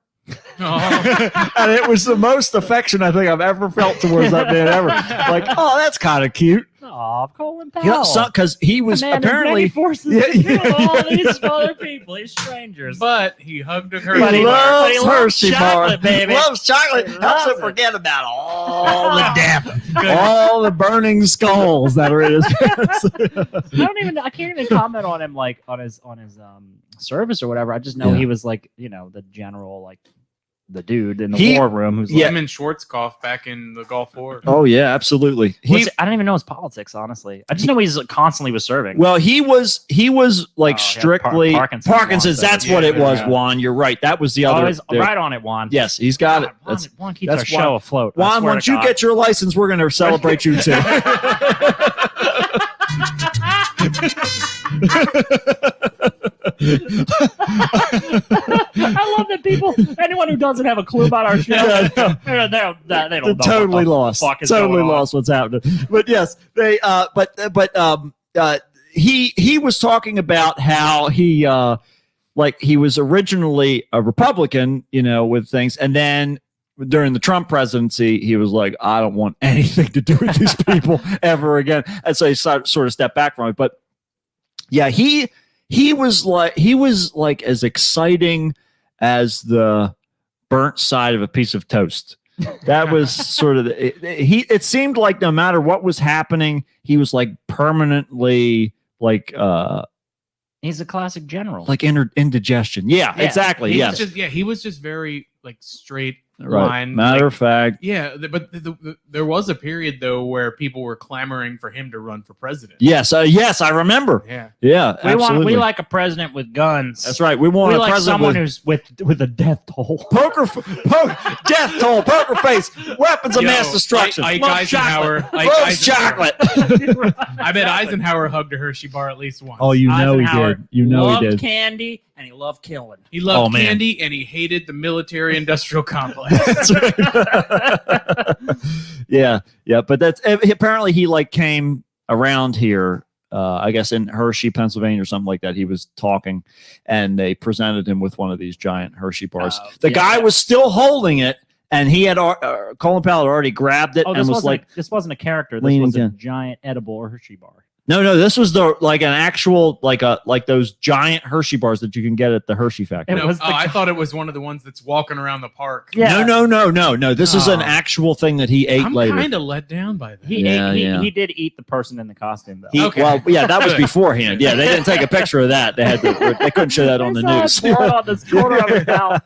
Oh. And it was the most affection I think I've ever felt towards that man ever. Like, oh, that's kind of cute. Oh, Colin Powell. You know, because he was The man has apparently many forces Yeah, to kill yeah. all these other people, these strangers. But he hugged a he Hershey But he bar. loves- loves loves Hershey bar. chocolate, baby. Loves chocolate. He Helps loves him it. forget about all the death, Good. all the burning skulls that are in his pants. I can't even comment on him like on his service or whatever. I just know Yeah. he was like, the general, like the dude in the He- war room who's Yeah. Him and Schwarzkopf back in the Gulf War. Oh yeah, absolutely. I don't even know his politics, honestly. I just know he's constantly was serving. Well, he was like Oh, yeah, strictly Parkinson's. That's Yeah, what it was, yeah. Juan. You're right. That was the other. Always right on it, Juan. Yes, he's got it. Juan, That's Juan keeps that's our show afloat. I Juan. swear Once to you God. get your license, we're going to celebrate you too. I love that anyone who doesn't have a clue about our show, Yeah, they don't know They're what totally the lost. fuck is Totally going on. lost what's happening. But yes, they. He was talking about how he was originally a Republican, with things, and then during the Trump presidency, he was like, I don't want anything to do with these people ever again, and so he sort of stepped back from it. But yeah, he was like as exciting as the burnt side of a piece of toast. That was sort of it seemed like no matter what was happening, he was like permanently like He's a classic general. like indigestion. Yeah, Yeah. exactly. He Yes. was he was just very like straight Right. line. Matter like, of fact. yeah, there was a period though where people were clamoring for him to run for president. Yes. Yes, I remember. Yeah. Yeah, absolutely. we like a president with guns. That's right. We want We a like president someone with who's with a death toll. death toll, poker face, weapons of Yo, mass destruction. Ike Love Eisenhower. Ike Loves Eisenhower. chocolate. I bet Eisenhower hugged a Hershey bar at least once. Oh, you know he Eisenhower did. You know loved he did. candy and he loved killing. He loved Oh, man. candy and he hated the military-industrial complex. That's right. yeah, yeah. But that's apparently he like came around here I guess in Hershey, Pennsylvania, or something like that. He was talking, and they presented him with one of these giant Hershey bars. The guy was still holding it, and he had Colin Powell had already grabbed it Oh, and was like, this wasn't a character. This leaning was a in. giant edible Hershey bar. No, this was like an actual like those giant Hershey bars that you can get at the Hershey factory. It No, was the I thought it was one of the ones that's walking around the park. Yeah. No. This is an Oh. actual thing that he ate I'm later. kind of let down by that. He did eat the person in the costume though. Okay. Well, yeah, that was Good. beforehand. Yeah, they didn't take a picture of that. They couldn't show that on the I news. saw it blood on this corner of his mouth.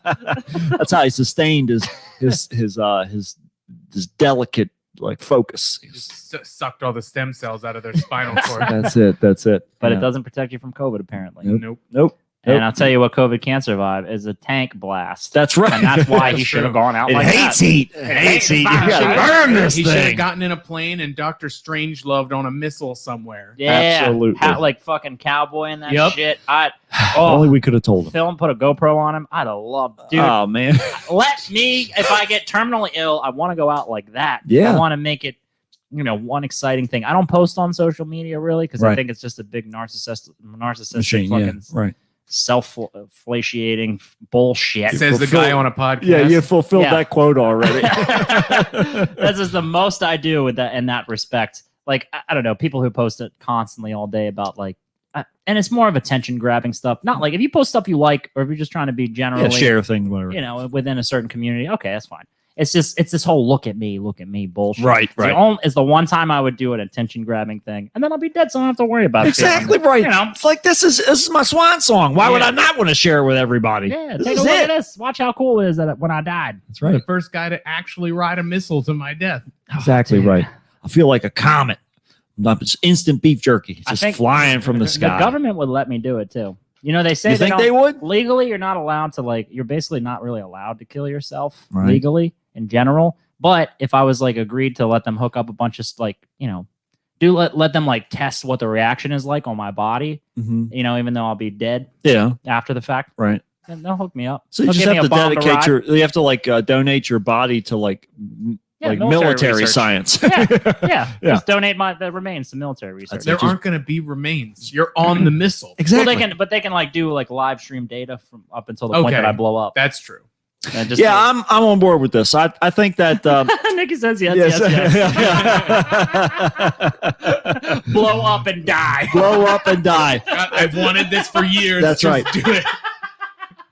That's how he sustained his delicate like focus. Just sucked all the stem cells out of their spinal cord. That's it. But Yeah. it doesn't protect you from COVID apparently. Nope. Nope. And I'll tell you what COVID can survive is a tank blast. That's right. And that's why he That's should have true. gone out It like hates that. heat. It hates heat. You gotta He burn this He should have thing. gotten in a plane and Dr. Strangeloved on a missile somewhere. Yeah, Absolutely. like fucking cowboy and that Yep. shit. Only we could have told him. Phil put a GoPro on him. I'd have loved, dude. Oh man. Let me, if I get terminally ill, I want to go out like that. Yeah. I want to make it, one exciting thing. I don't post on social media really because I Right. think it's just a big narcissistic Machine. Yeah. fucking Right. self-flatiating bullshit. Says the fulfill- guy on a podcast. Yeah, you fulfilled Yeah. that quote already. This is the most I do with that in that respect. Like I don't know, people who post it constantly all day about like, and it's more of attention grabbing stuff. Not like if you post stuff you like, or if you're just trying to be generally, Yeah, share thing, whatever. within a certain community. Okay, that's fine. It's this whole look at me bullshit. Right, right. It's the one time I would do an attention grabbing thing, and then I'll be dead, so I don't have to worry about it. Exactly right. You know. It's like this is my swan song. Why would Yeah. I not want to share it with everybody? Yeah, This take a is look it. at this. Watch how cool it is that when I died. That's The first guy to actually ride a missile to my death. Exactly dude. right. I feel like a comet. It's instant beef jerky. I Just think flying from the The sky. government would let me do it too. They say You think don't- they would? legally you're not allowed to you're basically not really allowed to kill yourself Right. legally in general. But if I was agreed to let them hook up a bunch of let them test what the reaction is like on my body, Mhm. even though I'll be dead Yeah. after the fact, Right. then they'll hook me up. So you They'll just give me have a to bomb dedicate ride. you have to donate your body to military research. science. Yeah, Yeah. just donate the remains to military research. There aren't going to be remains. You're on the missile. Exactly. Well, they can do live stream data from up until the point Okay. that I blow up. That's true. And just Yeah, I'm on board with this. I think that Nikki says yes. Blow up and die. Blow up and die. God, I've wanted this for years. That's Just right. Do it.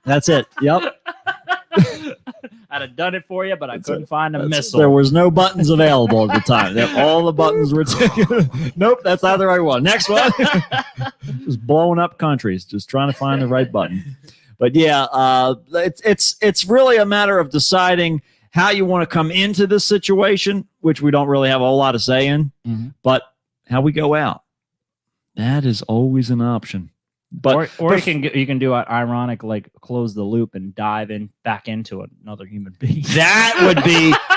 That's it. Yep. I'd have done it for you, but I couldn't find a missile. There was no buttons available at the time. All the buttons were taken. Nope, that's not the right one. Next one. Just blowing up countries, just trying to find the right button. But yeah, it's really a matter of deciding how you want to come into this situation, which we don't really have a whole lot of say in, Mhm. but how we go out. That is always an option. But or you can do an ironic close the loop and dive back into another human being.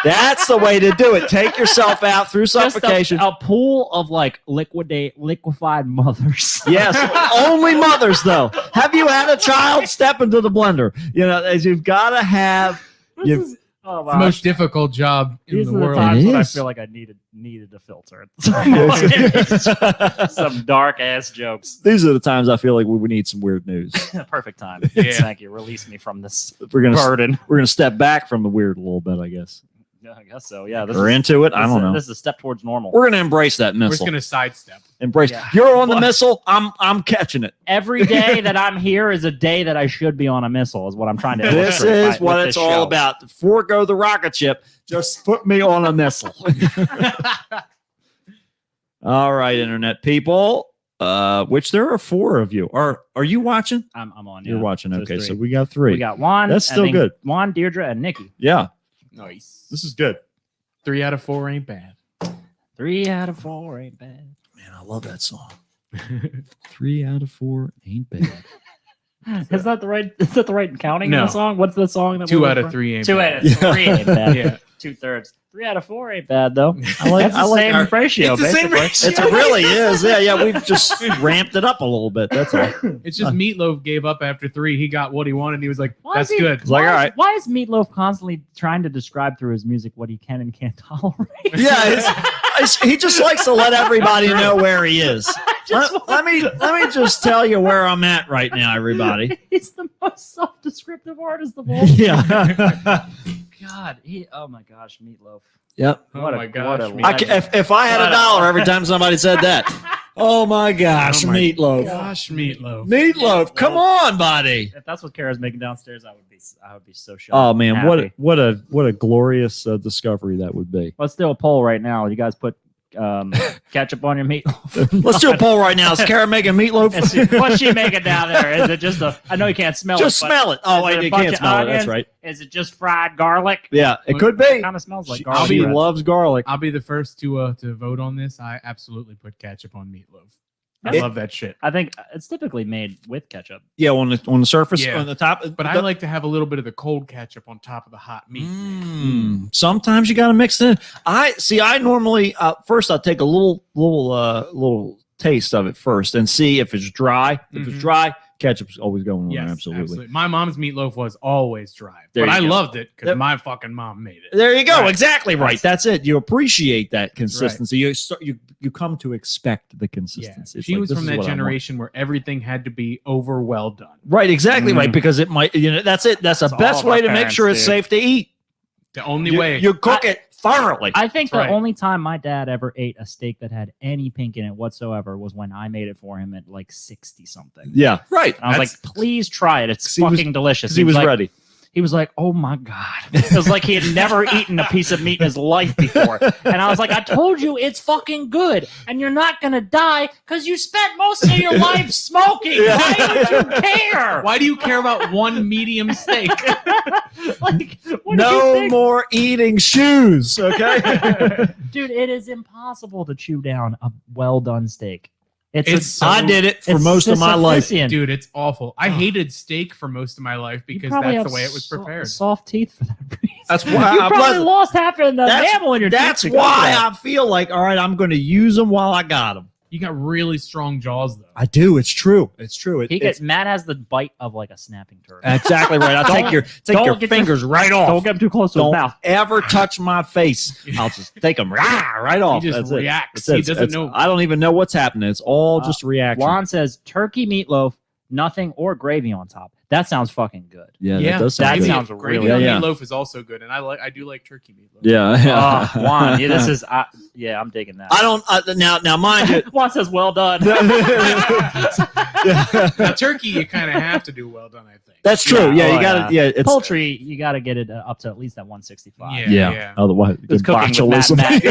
that's the way to do it. Take yourself out through Just suffocation. a pool of liquefied mothers. Yes, only mothers though. Have you had a child? Step into the blender. As you've got to have. You've, Oh, It's the most difficult job in These the are the world. times It when I is. feel like I needed a filter. Some dark ass jokes. These are the times I feel like we need some weird news. Perfect time. Yeah. Thank you. Release me from this We're gonna burden. step back from the weird a little bit, I guess. Yeah, I guess so. Yeah. Or into it. I don't know. This is a step towards normal. We're gonna embrace that We're just missile. going to sidestep. Embrace. Yeah. You're on the missile. I'm catching it. Every day that I'm here is a day that I should be on a missile. Is what I'm trying to. This illustrate is what with it's this all show. about. Forego the rocket ship. Just put me on a missile. All right, internet people. Which there are 4 of you. Are you watching? I'm on. You're yeah. watching. So Okay, it's so 3. we got 3. We got Juan. That's and still then good. Juan, Deirdre, and Nikki. Yeah, Nice. this is good. 3 out of 4 ain't bad. 3 out of 4 ain't bad. Man, I love that song. 3 out of 4 ain't bad. Is that the right? Is that the right counting No. in the song? What's the song? That 2 we're out looking of for? 3 ain't 2 bad. out of 3 ain't bad. Yeah. 2/3. 3 out of 4 ain't bad though. I like. That's the I like same our- ratio. It's the same basically. ratio. It really is. Yeah. We've just ramped it up a little bit. That's all. It's just Meatloaf gave up after 3. He got what he wanted. And he was like, Why that's is he- good. like, why all is- right. Why is Meatloaf constantly trying to describe through his music what he can and can't tolerate? Yeah, he just likes to let everybody know where he is. let me just tell you where I'm at right now, everybody. He's the most self-descriptive artist of all. Yeah. God, oh my gosh, Meatloaf. Yep. Oh What a- my what gosh. a me- If I had $1 every time somebody said that. Oh my gosh, Oh my Meatloaf. Gosh, Meatloaf. Meatloaf, come on, buddy. If that's what Kara's making downstairs, I would be so shocked. Oh man, Happy. what a glorious discovery that would be. Let's do a poll right now. You guys put ketchup on your meat. Let's do a poll right now. Is Kara making meatloaf? What's she making down there? Is it just a? I know you can't smell Just it. but smell it. Oh, is wait, a you bunch can't of smell it. That's onions? right. Is it just fried garlic? Yeah, it could be. Kind of smells like She, garlic. she bread. loves garlic. I'll be the first to vote on this. I absolutely put ketchup on meatloaf. I It- love that shit. I think it's typically made with ketchup. Yeah, on the surface, Yeah. on the top. But I like to have a little bit of the cold ketchup on top of the hot meat. Sometimes you got to mix it in. I normally first I'll take a little taste of it first and see if it's dry. If it's Mhm. dry, ketchup's always going on Yes, there. Absolutely. My mom's meatloaf was always dry, There but you I go. loved it because Yep. my fucking mom made it. There you go. Right. Exactly right. That's it. You appreciate that consistency. Right. You come to expect the Yeah, consistency. It's she like, was this from is that what I want. generation where everything had to be over well done. Right, exactly right. Mm. Because it might, that's it. That's the That's best all of way our to make parents sure it's do. safe to eat. The only You, way you cook it thoroughly. I think That's the right. only time my dad ever ate a steak that had any pink in it whatsoever was when I made it for him at like 60 something. Yeah, right. I was That's- like, please try it. It's 'Cause he was- fucking delicious. Because he was like, ready. He was like, oh my God. It was like he had never eaten a piece of meat in his life before. And I was like, I told you it's fucking good. And you're not going to die because you spent most of your life smoking. Why would you care? Why do you care about one medium steak? Like, what do you No think? more eating shoes. Okay. Dude, it is impossible to chew down a well done steak. It's I did it for it's most of my life. Sisyphean. Dude, it's awful. I hated steak for most of my life You because probably that's the have way it was prepared. Soft teeth for that reason. That's why You I'm probably blessed. lost half of the That's- enamel in your teeth. That's because of why that. I feel like, all right, I'm going to use them while I got them. You got really strong jaws though. I do. It's true. It's true. He gets Matt has the bite of like a snapping turtle. exactly right. I'll take your don't your get fingers right off. Don't get him too close to his Don't mouth. ever touch my face. I'll just take them right off. He just That's it. reacts. That's He it. doesn't That's- know. I don't even know what's happening. It's all just reaction. Juan says turkey meatloaf, nothing or gravy on top. That sounds fucking good. Yeah, Yeah, that does that sound good. sounds gravy really on Yeah, yeah. meatloaf is also good, and I do like turkey meatloaf. Yeah. Oh, Juan, yeah, this is I'm digging that. I don't now mind you. Juan says well done. Now, turkey, you kind of have to do well done, I think. That's true. Yeah, Yeah, oh, you got to. yeah. Yeah, it's Poultry, you got to get it up to at least that 165. Yeah. Otherwise, It's cooking with botulism. Matt.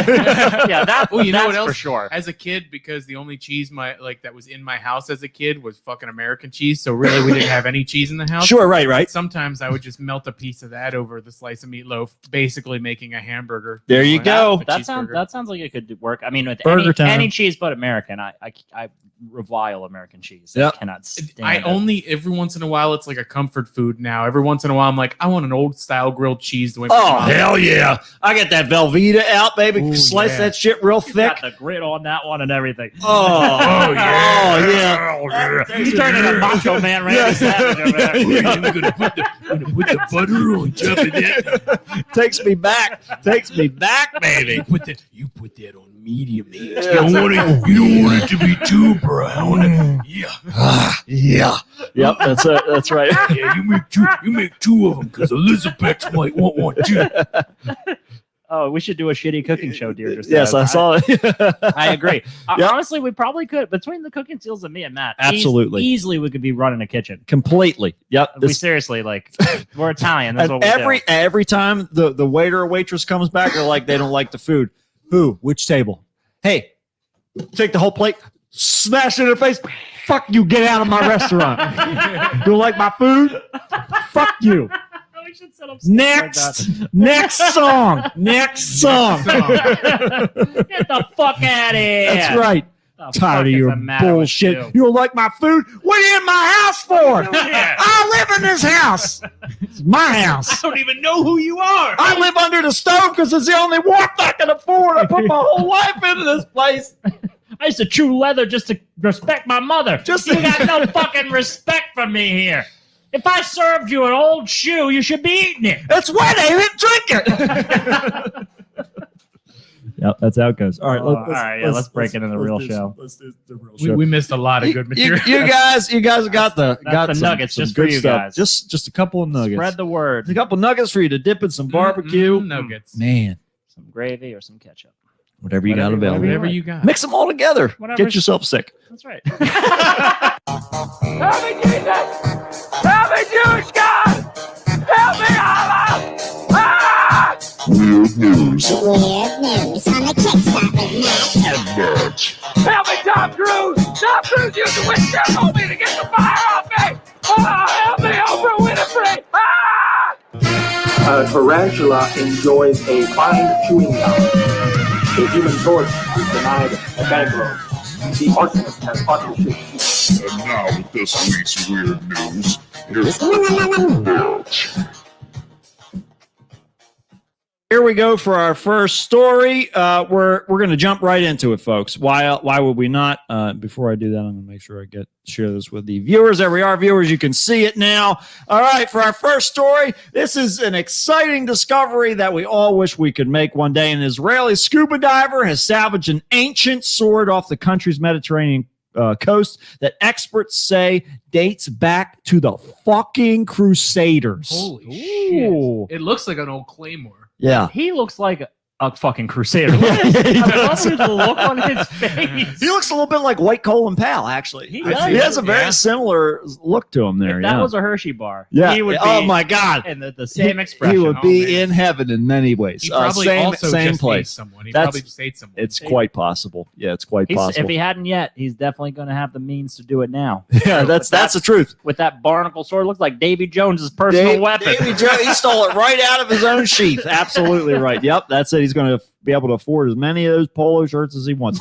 Yeah, that, Oh, you know that's what else? for sure. As a kid, because the only cheese that was in my house as a kid was fucking American cheese, so really we didn't have any cheese in the house. Sure, right. Sometimes I would just melt a piece of that over the slice of meatloaf, basically making a hamburger. There you Like go. a That sounds cheeseburger. like it could work. I mean, with Burger time. any cheese but American, I revile American cheese. Yep. I cannot stand I it. only every once in a while it's like a comfort food now. Every once in a while I'm like, I want an old style grilled cheese the way my Oh mom- hell yeah! I got that Velveeta out, baby. Ooh, Slice yeah. that shit real You thick. got the grit on that one and everything. Oh yeah. Oh yeah! You turned into Macho Man Randy Savage over there. Yeah. We're gonna put the butter on top of that. Takes me back, baby. You put that on medium heat. Yeah. You don't want it to be too brown. Yeah. Yeah. Yep. That's right. Yeah, you make two of them because Elizabeth might want one too. Oh, we should do a shitty cooking show, Deirdre. Yes, says. I saw it. I agree. Yep. Honestly, we probably could. Between the cooking skills and me and Matt, Absolutely. easily we could be running a kitchen. Completely. Yep. We This- seriously we're Italian. That's and what we do. every time the waiter or waitress comes back, they're like, they don't like the food. Who? Which table? Hey, take the whole plate, smash it in their face. Fuck you! Get out of my restaurant. You don't like my food? Fuck you. We should set up Next song. Next song. Get the fuck out of here. That's right. The fuck Tired of is your the matter with bullshit. you? You don't like my food? What are you in my house for? Yeah. I live in this house. It's my house. don't even know who you are. I live under the stove because it's the only warmth I can afford. I put my whole life into this place. I used to chew leather just to respect my mother. Just- You got no fucking respect for me here. If I served you an old shoe, you should be eating it. It's wet, ain't it? Drink it. Yep, that's how it goes. All right, let's break into the real show. Let's do the real show. We missed a lot of good material. You guys have got the That's the nuggets just for good you stuff. guys. Just a couple of nuggets. Spread the word. a couple nuggets for you to dip in some barbecue. Nuggets. Man, Some gravy or some ketchup. whatever you got available. Whatever you got. Mix them all together. Whatever. Get yourself sick. That's right. Help me, Jesus! Help me, Jewish God! Help me, Allah! Ah! Weird news. Weird news on the Kickstarter match. Help me, Tom Cruise! Tom Cruise used the witch hold me to get the fire off me! Help me, Oprah Winfrey! Ah! A tarantula enjoys a fine chewing gum. A human torch is denied a bank loan. The arsonist has partnership. And now with this week's weird news, here's Merch. Here we go for our first story. We're going to jump right into it, folks. Why would we not? Before I do that, I'm going to make sure I share this with the viewers. There we are, viewers. You can see it now. All right, for our first story, this is an exciting discovery that we all wish we could make one day. An Israeli scuba diver has salvaged an ancient sword off the country's Mediterranean coast that experts say dates back to the fucking Crusaders. Holy Ooh. shit. It looks like an old claymore. Yeah. He looks like a fucking crusader. Yeah, he I love does. the look on his face. He looks a little bit like White Colin Powell, actually. He does. He has a very Yeah. similar look to him there. If that yeah. was a Hershey bar, yeah. he would be Oh my God. in the same expression. He would Oh, be man. in heaven in many ways. He probably same also same just ate place. someone. He That's- probably just ate someone. It's quite possible. Yeah, it's quite possible. If he hadn't yet, he's definitely going to have the means to do it now. Yeah, that's the truth. With that barnacle sword, looks like Davy Jones's personal weapon. Davy Jones, he stole it right out of his own sheath. Absolutely right. Yep, that's it. He's going to be able to afford as many of those polo shirts as he wants.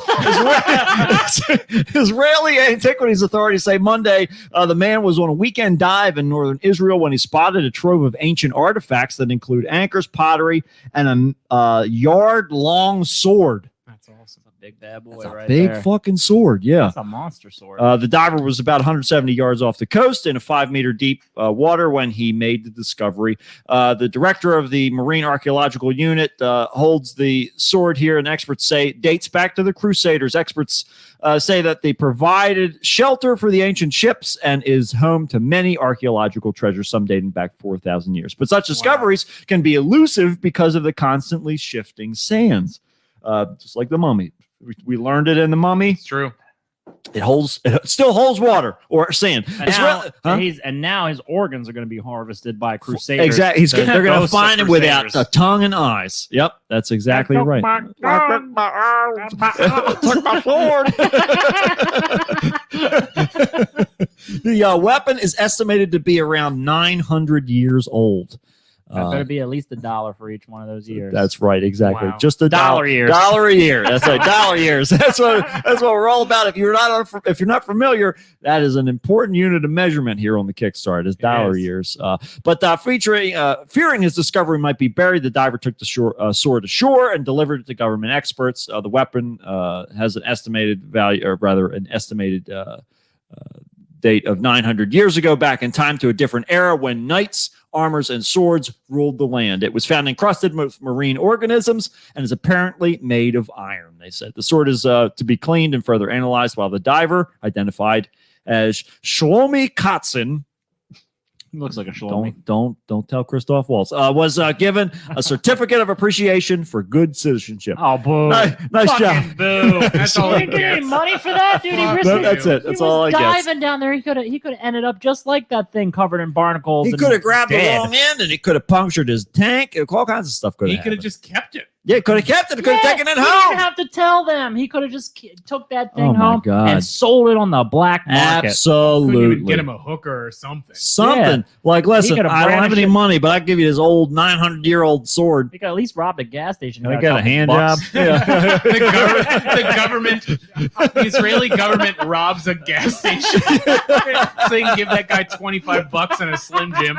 Israeli antiquities authorities say Monday the man was on a weekend dive in northern Israel when he spotted a trove of ancient artifacts that include anchors, pottery, and a yard-long sword. That's awesome. Big bad boy That's a right big there. fucking sword, yeah. That's a monster sword. The diver was about 170 yards off the coast in a 5-meter deep water when he made the discovery. The director of the Marine Archaeological Unit holds the sword here, and experts say dates back to the Crusaders. Experts say that they provided shelter for the ancient ships and is home to many archaeological treasures, some dating back 4,000 years. But such discoveries can be elusive because of the constantly shifting sands, just like the mummy. We learned it in the Mummy. It's true. It still holds water or sand. And It's now, really- huh? now his organs are going to be harvested by crusaders. Exactly. They're going to Ghosts of find him without crusaders. a tongue and eyes. Yep, that's exactly right. Took my sword. The weapon is estimated to be around 900 years old. That better be at least $1 for each one of those years. That's right, exactly. Wow. Just a Dollar years. Dollar a year. That's right, dollar years. That's what we're all about. If you're not familiar, that is an important unit of measurement here on the Kickstarter. Is dollar is. years. Fearing his discovery might be buried, the diver took the sword ashore and delivered it to government experts. The weapon has an estimated value, or rather, an estimated date of 900 years ago, back in time to a different era when knights, armors, and swords ruled the land. It was found encrusted with marine organisms and is apparently made of iron, they said. The sword is to be cleaned and further analyzed, while the diver, identified as Shlomi Katzin, He looks like a Shlomi. don't tell Christoph Waltz, was given a certificate of appreciation for good citizenship. Oh, boo. Nice job. Fucking boo. That's all He he didn't get any gets. money for that, dude. He risked No, it. that's it. He That's all I was get. diving down there. He could have ended up just like that thing covered in barnacles. He and could have grabbed the dead. wrong end, and it could have punctured his tank. All kinds of stuff could He have could have happened. just kept it. Yeah, could have kept it. Could have taken it He home. didn't have to tell them. He could have just took that thing Oh, my home God. and sold it on the black market. Couldn't Absolutely. even get him a hooker or something. Something like, listen, could've I don't have brandished any it. money, but I give you this old 900-year-old sword. He could at least rob a gas station. Can I and get a couple hand bucks. job? Yeah. The Israeli government robs a gas station so they can give that guy $25 and a Slim Jim.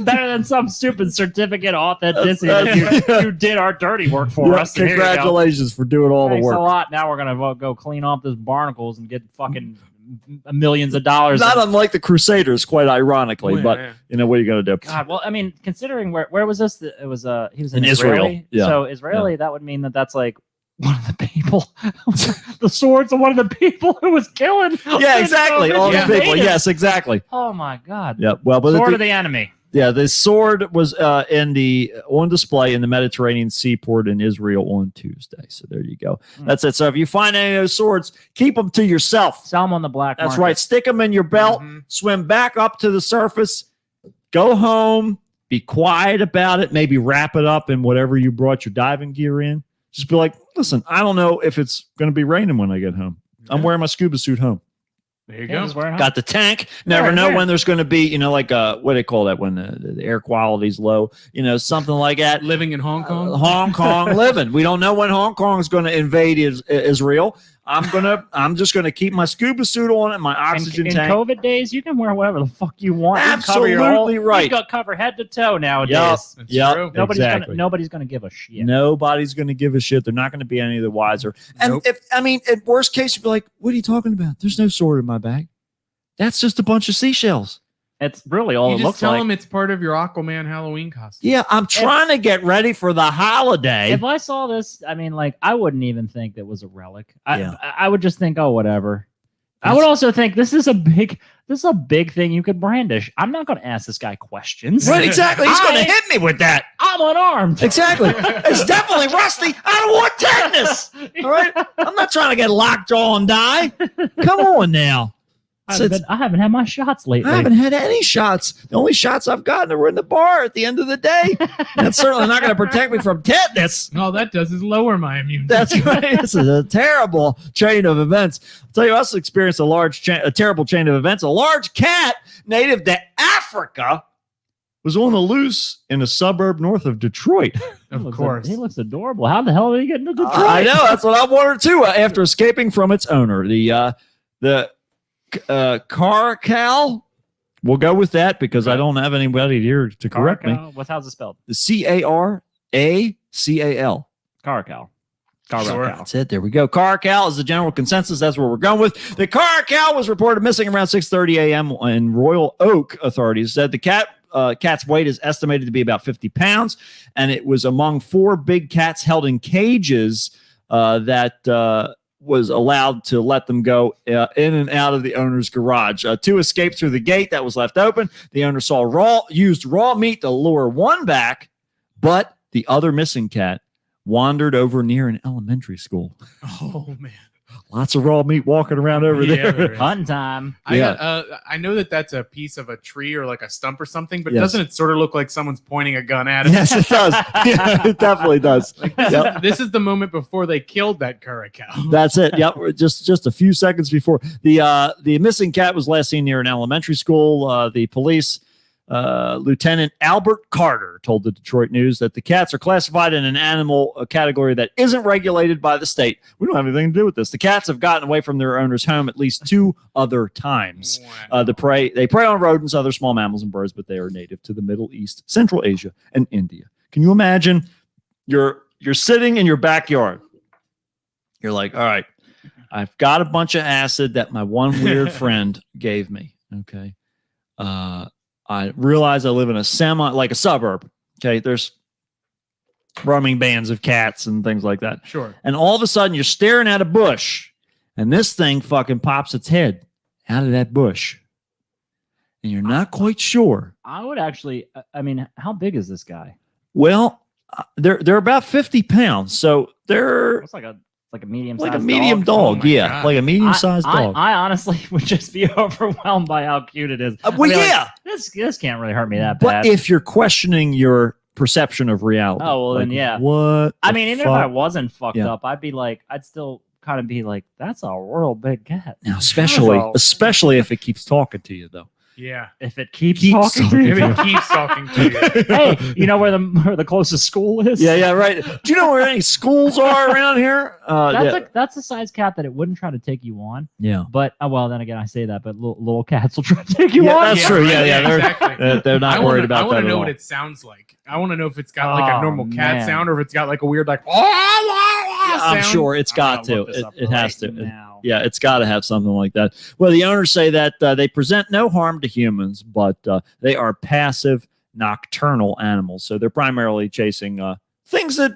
Better than some stupid certificate of authenticity That's- that you did our dirty work for Yeah, us. Here you go. congratulations for doing all the Thanks work. a lot. Now we're gonna go clean off those barnacles and get fucking millions of dollars. Not unlike the Crusaders, quite ironically. Yeah, but yeah. you know what are you going to do? God, well, I mean, considering where was this? It was he was In in Israel, Israeli. yeah. So Israeli, that would mean that's like one of the people, the swords of one of the people who was killing. Yeah, exactly. All the Yeah. people. Yes, exactly. Oh my God. Yeah. Well, but Sword of the enemy. yeah, the sword was on display in the Mediterranean seaport in Israel on Tuesday. So there you go. That's it. So if you find any of those swords, keep them to yourself. Sell them on the black That's market. right. Stick them in your belt. Mhm. Swim back up to the surface. Go home. Be quiet about it. Maybe wrap it up in whatever you brought your diving gear in. Just be like, listen, I don't know if it's going to be raining when I get home. I'm wearing my scuba suit home. There you Yeah, go. just wear it. Got the tank. Never Right, know right. when there's going to be, like what do they call that when the air quality's low? Something like that. Living in Hong Kong. Hong Kong living. We don't know when Hong Kong is going to invade Israel. I'm just gonna keep my scuba suit on and my oxygen in tank. COVID days, you can wear whatever the fuck you want. You can cover your Absolutely whole, right. You got cover head to toe nowadays. Yep. That's Yep. true. Nobody's gonna give a shit. Nobody's going to give a shit. They're not going to be any the wiser. And Nope. at worst case, you'd be like, "What are you talking about? There's no sword in my bag. That's just a bunch of seashells." It's really all You it just looks tell like. them it's part of your Aquaman Halloween costume. Yeah, I'm trying to get ready for the holiday. If I saw this, I mean, like, I wouldn't even think that was a relic. Yeah. I would just think, oh, whatever. I That's- would also think this is a big thing you could brandish. I'm not going to ask this guy questions. Right, exactly. He's going to I- hit me with that. I'm unarmed. Exactly. It's definitely rusty. I don't want tetanus. All right. I'm not trying to get lockjaw and die. Come on now. I haven't had my shots lately. I haven't had any shots. The only shots I've gotten were in the bar at the end of the day. That's certainly not going to protect me from tetanus. All that does is lower my immune That's system. right. This is a terrible chain of events. I'll tell you, I also experienced a terrible chain of events. A large cat native to Africa was on the loose in a suburb north of Detroit. Of course. He looks adorable. How the hell did he get into Detroit? I know. That's what I wondered too. After escaping from its owner, the Caracal. We'll go with that because I don't have anybody here to correct me. How's it spelled? The Caracal. Caracal. Sure. That's it. There we go. Caracal is the general consensus. That's where we're going with. The Caracal was reported missing around 6:30 a.m. in Royal Oak. Authorities said the cat's weight is estimated to be about 50 pounds, and it was among 4 big cats held in cages that was allowed to let them go in and out of the owner's garage. 2 escaped through the gate that was left open. The owner used raw meat to lure one back, but the other missing cat wandered over near an elementary school. Oh man. Lots of raw meat walking around over Yeah, there. is. Fun time. I know that's a piece of a tree or like a stump or something, but Yes. doesn't it sort of look like someone's pointing a gun at it? Yes, it does. Yeah, it definitely does. Yep. This is the moment before they killed that Caracal. That's it. Yep. Just a few seconds before the missing cat was last seen near an elementary school. The police Lieutenant Albert Carter told the Detroit News that the cats are classified in an animal category that isn't regulated by the state. We don't have anything to do with this. The cats have gotten away from their owner's home at least 2 other times. Wow. They prey on rodents, other small mammals, and birds, but they are native to the Middle East, Central Asia, and India. Can you imagine? You're sitting in your backyard. You're like, all right, I've got a bunch of acid that my one weird friend gave me. Okay. I realize I live in a suburb. Okay. There's roaming bands of cats and things like that. Sure. And all of a sudden you're staring at a bush and this thing fucking pops its head out of that bush. And you're not quite sure. I would actually. I mean, how big is this guy? Well, they're about 50 pounds. So they're It's like a medium. like a medium dog. Oh my Yeah. God. Like a medium-sized dog. I honestly would just be overwhelmed by how cute it is. Well, I'd be like, yeah. this can't really hurt me that But bad. if you're questioning your perception of reality. Oh, well, then, like, yeah. What? I the mean, even if I fuck? wasn't fucked Yeah. up, I'd still kind of be like, that's a real big cat. Now, especially So- if it keeps talking to you, though. Yeah. If it keeps Keeps talking to If you. it keeps talking to you. Hey, you know where the closest school is? Yeah, right. Do you know where any schools are around here? That's the size cat that it wouldn't try to take you on. Yeah. But well, then again, I say that, but little cats will try to take you Yeah, on. that's true. Yeah, right, they're- exactly. They're not I worried wanna about that at know all. what it sounds like. I want to know if it's got like a Oh, normal cat man. sound or if it's got like a weird like. I'm sound. sure it's I'm got gonna to. look this up It has right to. now. Yeah, it's got to have something like that. Well, the owners say that they present no harm to humans, but they are passive nocturnal animals. So they're primarily chasing things that,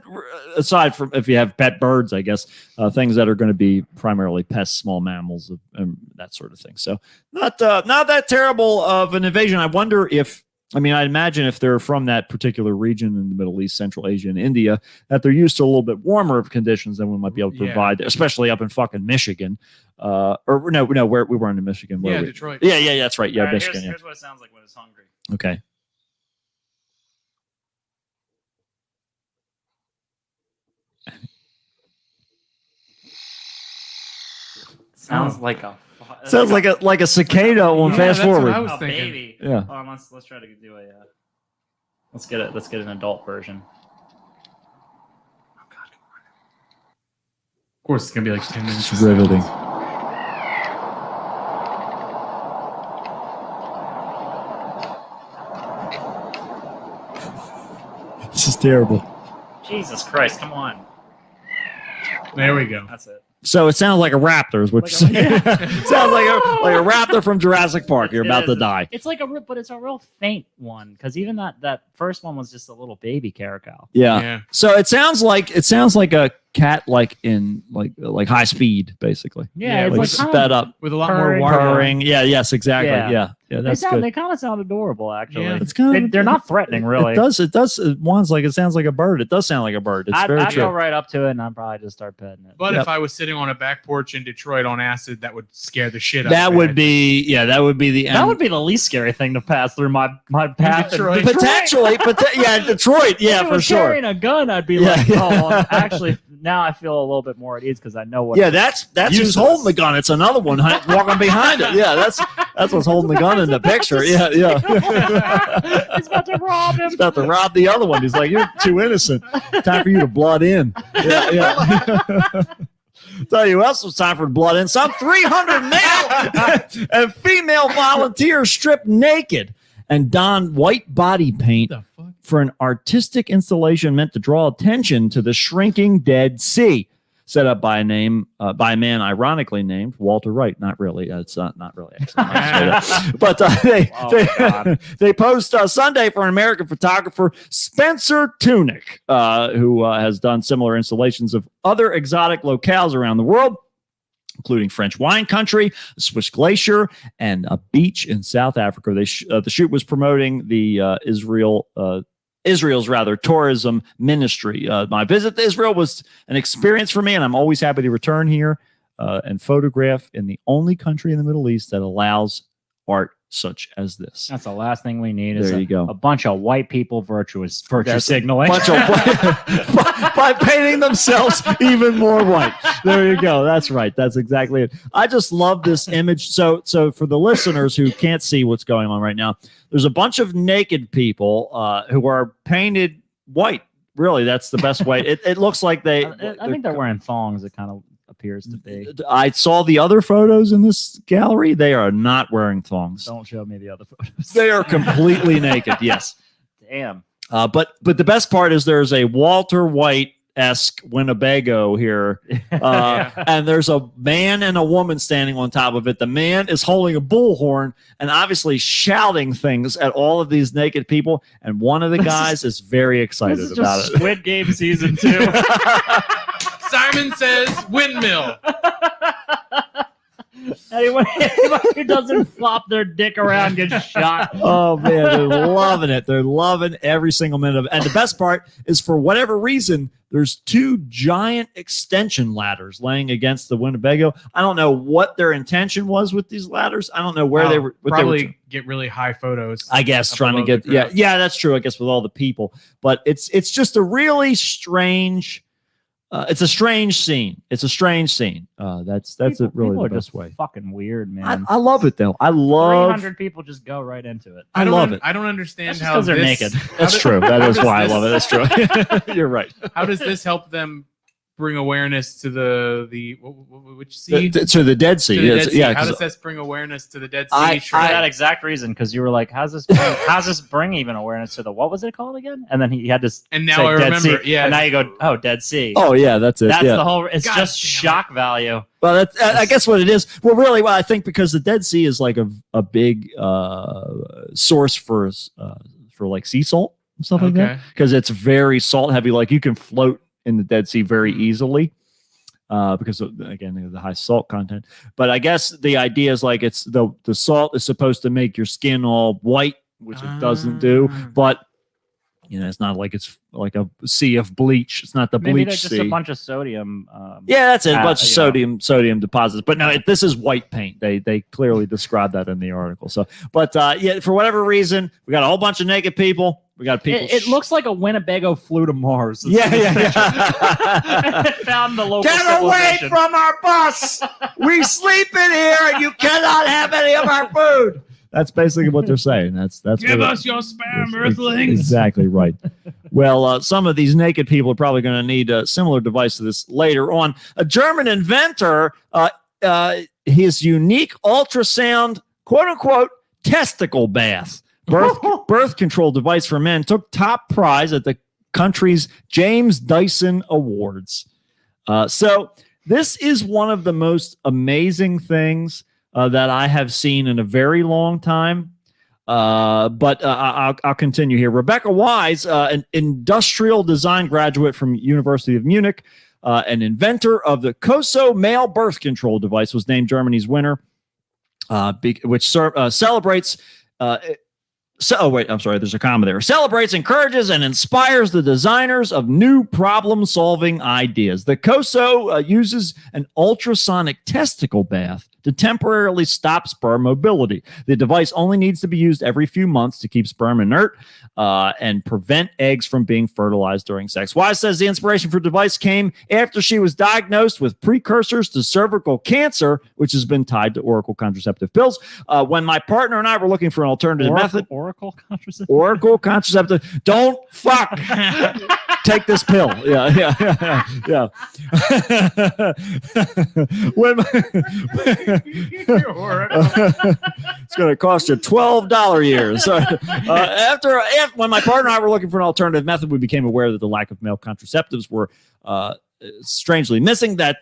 aside from if you have pet birds, I guess, things that are going to be primarily pests, small mammals, and that sort of thing. So not that terrible of an invasion. I wonder if, I mean, I imagine if they're from that particular region in the Middle East, Central Asia, and India, that they're used to a little bit warmer conditions than we might be able to provide, especially up in fucking Michigan. Or no, where we weren't in Michigan. Where Yeah, we, Detroit. Yeah, that's right. Yeah, All right, Michigan. here's what it sounds like when it's hungry. Yeah. Okay. Sounds like a. Sounds like a cicada on Yeah, fast that's what forward. I was a thinking. baby. Yeah. Hold on, let's try to do a. Let's get it. Let's get an adult version. Of course, it's gonna be like 10 minutes. It's riveting. This is terrible. Jesus Christ! Come on. There we go. That's it. So it sounds like a raptor, is what Like you're saying. a- Sounds like a raptor from Jurassic Park. You're about to die. It's like but it's a real faint one because even that first one was just a little baby caracal. Yeah. Yeah. So it sounds like a cat, like in like high speed, basically. Yeah, it's Like like kind sped of, up, With a lot more Purring. water. purring. Yeah. Yes. Exactly. Yeah. Yeah. That's they good. kind of sound adorable actually. Yeah. It's kind of. They're not threatening really. It does. It sounds like a bird. It does sound like a bird. It's very I'd true. go right up to it and I'd probably just start petting it. But Yep. if I was sitting on a back porch in Detroit on acid, that would scare the shit out That of me. would be the That would be the least scary thing to pass through my path. Detroit. potentially. Yeah, Detroit. Yeah, if it for was sure. carrying a gun, I'd be Yeah, like, yeah. oh, well, actually, now I feel a little bit more at ease because I know what. Yeah, that's who's Useless. holding the gun. It's another one walking behind it. Yeah, that's what's holding the gun in the picture. Yeah. He's about to rob him. He's about to rob the other one. He's like, you're too innocent. Time for you to blood in. Yeah. Tell you who else was time for blood in. Some 300 male and female volunteers stripped naked and donned white body paint What the fuck? for an artistic installation meant to draw attention to the shrinking Dead Sea, set up by a man ironically named Walter Wright. Not really. It's not really. Actually, but they posed Sunday for an American photographer, Spencer Tunick, who has done similar installations of other exotic locales around the world, including French wine country, the Swiss glacier, and a beach in South Africa. The shoot was promoting the Israel's tourism ministry. My visit to Israel was an experience for me, and I'm always happy to return here and photograph in the only country in the Middle East that allows art such as this. That's the last thing we need. There Is you go. a bunch of white people virtue That's signaling. Bunch of by painting themselves even more white. There you go. That's right. That's exactly it. I just love this image. So for the listeners who can't see what's going on right now, there's a bunch of naked people who are painted white. Really, that's the best way. It looks like I think they're wearing thongs. It kind of appears to be. I saw the other photos in this gallery. They are not wearing thongs. Don't show me the other photos. They are completely naked. Yes. Damn. But the best part is there's a Walter White-esque Winnebago here, and there's a man and a woman standing on top of it. The man is holding a bullhorn and obviously shouting things at all of these naked people, and one of the guys is very excited This is about just it. Squid Game season 2. Simon says windmill. Anybody who doesn't flop their dick around gets shot. Oh man, they're loving it. They're loving every single minute of it. And the best part is, for whatever reason, there's two giant extension ladders laying against the Winnebago. I don't know what their intention was with these ladders. I don't know where they were. What Probably they were get really high photos. I guess up trying to above get the crowd. yeah, that's true. I guess with all the people, but it's just a really strange. It's a strange scene. It's a strange scene. That's People really are the best just way. fucking weird, man. I love it though. I love. 300 people just go right into it. I love it. I don't understand That's just how 'cause they're this, naked. how That's do- true. That how is does why I this- love it. That's true. You're right. How does this help them bring awareness to which sea? To the Dead Sea. To the Yeah, Dead it's- Sea. yeah, How 'cause does this bring awareness to the Dead Sea? I- For that exact reason, because you were like, how's this bring even awareness to the, what was it called again? And then he had to And now say I Dead remember, Sea, yeah. and now you go, oh, Dead Sea. Oh yeah, that's it. That's yeah. the whole, it's God just damn it. shock value. Well, I guess what it is. Well, really, I think because the Dead Sea is like a big source for like sea salt and stuff like that. Okay. Because it's very salt heavy. Like you can float in the Dead Sea very Hmm. easily. Because of, again, the high salt content. But I guess the idea is like it's the salt is supposed to make your skin all white, which it doesn't do. But it's not like it's like a sea of bleach. It's not the Maybe bleach there's just sea. a bunch of sodium. Yeah, that's it. A bunch of you know. sodium deposits. But no, this is white paint. They clearly describe that in the article. So, but yeah, for whatever reason, we got a whole bunch of naked people. We got people. It looks like a Winnebago flew to Mars. Yeah. It found the local Get away civilization. from our bus! We sleep in here, and you cannot have any of our food. That's basically what they're saying. That's Give what us your sperm, That's Earthlings. exactly right. Well, some of these naked people are probably going to need a similar device to this later on. A German inventor, his unique ultrasound, quote unquote, testicle bath, birth control device for men, took top prize at the country's James Dyson Awards. So this is one of the most amazing things that I have seen in a very long time. But I'll continue here. Rebecca Wise, an industrial design graduate from University of Munich, an inventor of the COSO male birth control device, was named Germany's winner, which celebrates. There's a comma there. Celebrates, encourages, and inspires the designers of new problem-solving ideas. The COSO uses an ultrasonic testicle bath to temporarily stop sperm mobility. The device only needs to be used every few months to keep sperm inert and prevent eggs from being fertilized during sex. Wise says the inspiration for the device came after she was diagnosed with precursors to cervical cancer, which has been tied to oral contraceptive pills. When my partner and I were looking for an alternative method, Oracle contraceptive. Oracle contraceptive. Don't fuck. Take this pill. Yeah. It's going to cost you $12 a year. So, after when my partner and I were looking for an alternative method, we became aware that the lack of male contraceptives were strangely missing. That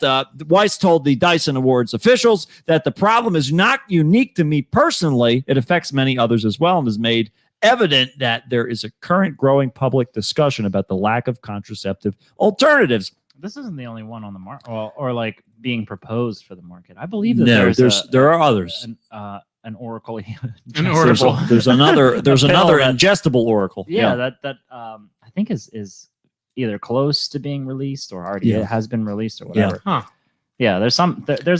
Weiss told the Dyson Awards officials that the problem is not unique to me personally. It affects many others as well, and has made evident that there is a current growing public discussion about the lack of contraceptive alternatives. This isn't the only one on the market, or like being proposed for the market. I believe that there are others. An Oracle. There's another pill that- ingestible Oracle. Yeah, that I think is either close to being released or already has been released or whatever. Huh. Yeah, there's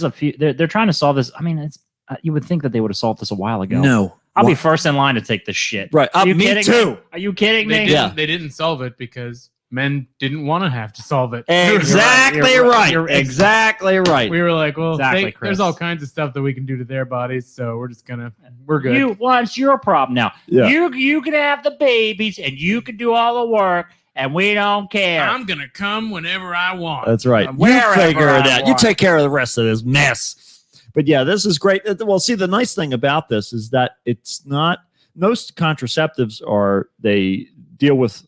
a few. They're trying to solve this. I mean, it's you would think that they would have solved this a while ago. No. I'll be first in line to take this shit. Right. Are you Me kidding too. me? Are you kidding They me? didn't, they didn't solve it because men didn't want to have to solve it. Exactly You're right. right. You're Exactly right. We were like, well, Exactly, Chris. there's all kinds of stuff that we can do to their bodies, so we're good. Well, it's your problem now. Yeah. You can have the babies and you can do all the work and we don't care. I'm gonna come whenever I want. That's right. You Wherever figure it I out. You want. take care of the rest of this mess. But yeah, this is great. Well, see, the nice thing about this is that it's not. Most contraceptives they deal with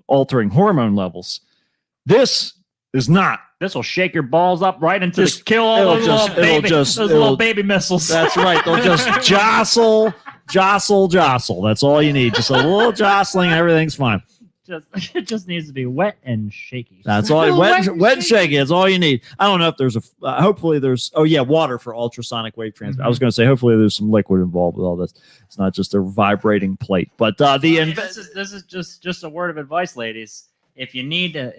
altering hormone levels. This is not. This will shake your balls up right into Just- the kill all it'll those just- little it'll baby, just- those it'll- little baby missiles. That's right. They'll just jostle. That's all you need. Just a little jostling. Everything's fine. It just needs to be wet and shaky. That's all. Wet and shaky. That's all you need. I don't know if there's hopefully there's. Oh yeah, water for ultrasonic wave transfer. I was going to say hopefully there's some liquid involved with all this. It's not just a vibrating plate. But this is just a word of advice, ladies. If you need a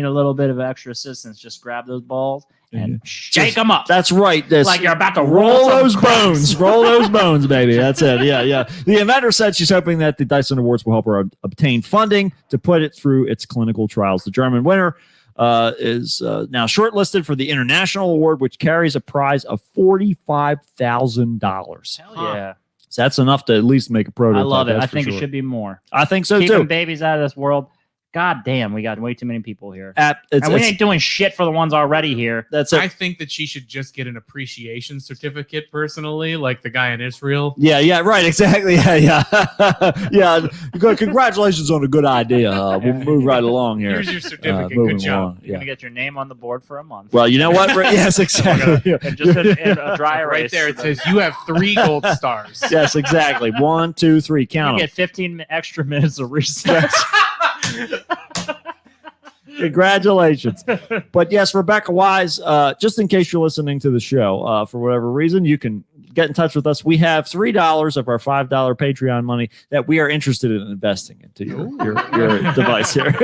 little bit of extra assistance, just grab those balls and shake them up. That's right. Like you're about to roll some those cracks. bones. Roll those bones, baby. That's it. Yeah. The inventor said she's hoping that the Dyson Awards will help her obtain funding to put it through its clinical trials. The German winner is now shortlisted for the International Award, which carries a prize of $45,000. Hell yeah. So that's enough to at least make a prototype. I love it. that's I for think sure. it should be more. I think so Keeping too. babies out of this world. God damn, we got way too many people here. It's, And we it's- ain't doing shit for the ones already here. that's I it. think that she should just get an appreciation certificate personally, like the guy in Israel. Yeah, right, exactly. Yeah. Yeah. Good. Congratulations on a good idea. We'll move right along here. Here's your certificate. Moving Good job. along, You're yeah. gonna get your name on the board for a month. Well, you know what? Yes, exactly. And just a dry erase. Right there, it says you have 3 gold stars. Yes, exactly. 1, 2, 3. You Count them. get 15 extra minutes of research. Congratulations. But yes, Rebecca Wise, just in case you're listening to the show, for whatever reason, you can get in touch with us. We have $3 of our $5 Patreon money that we are interested in investing into your device here.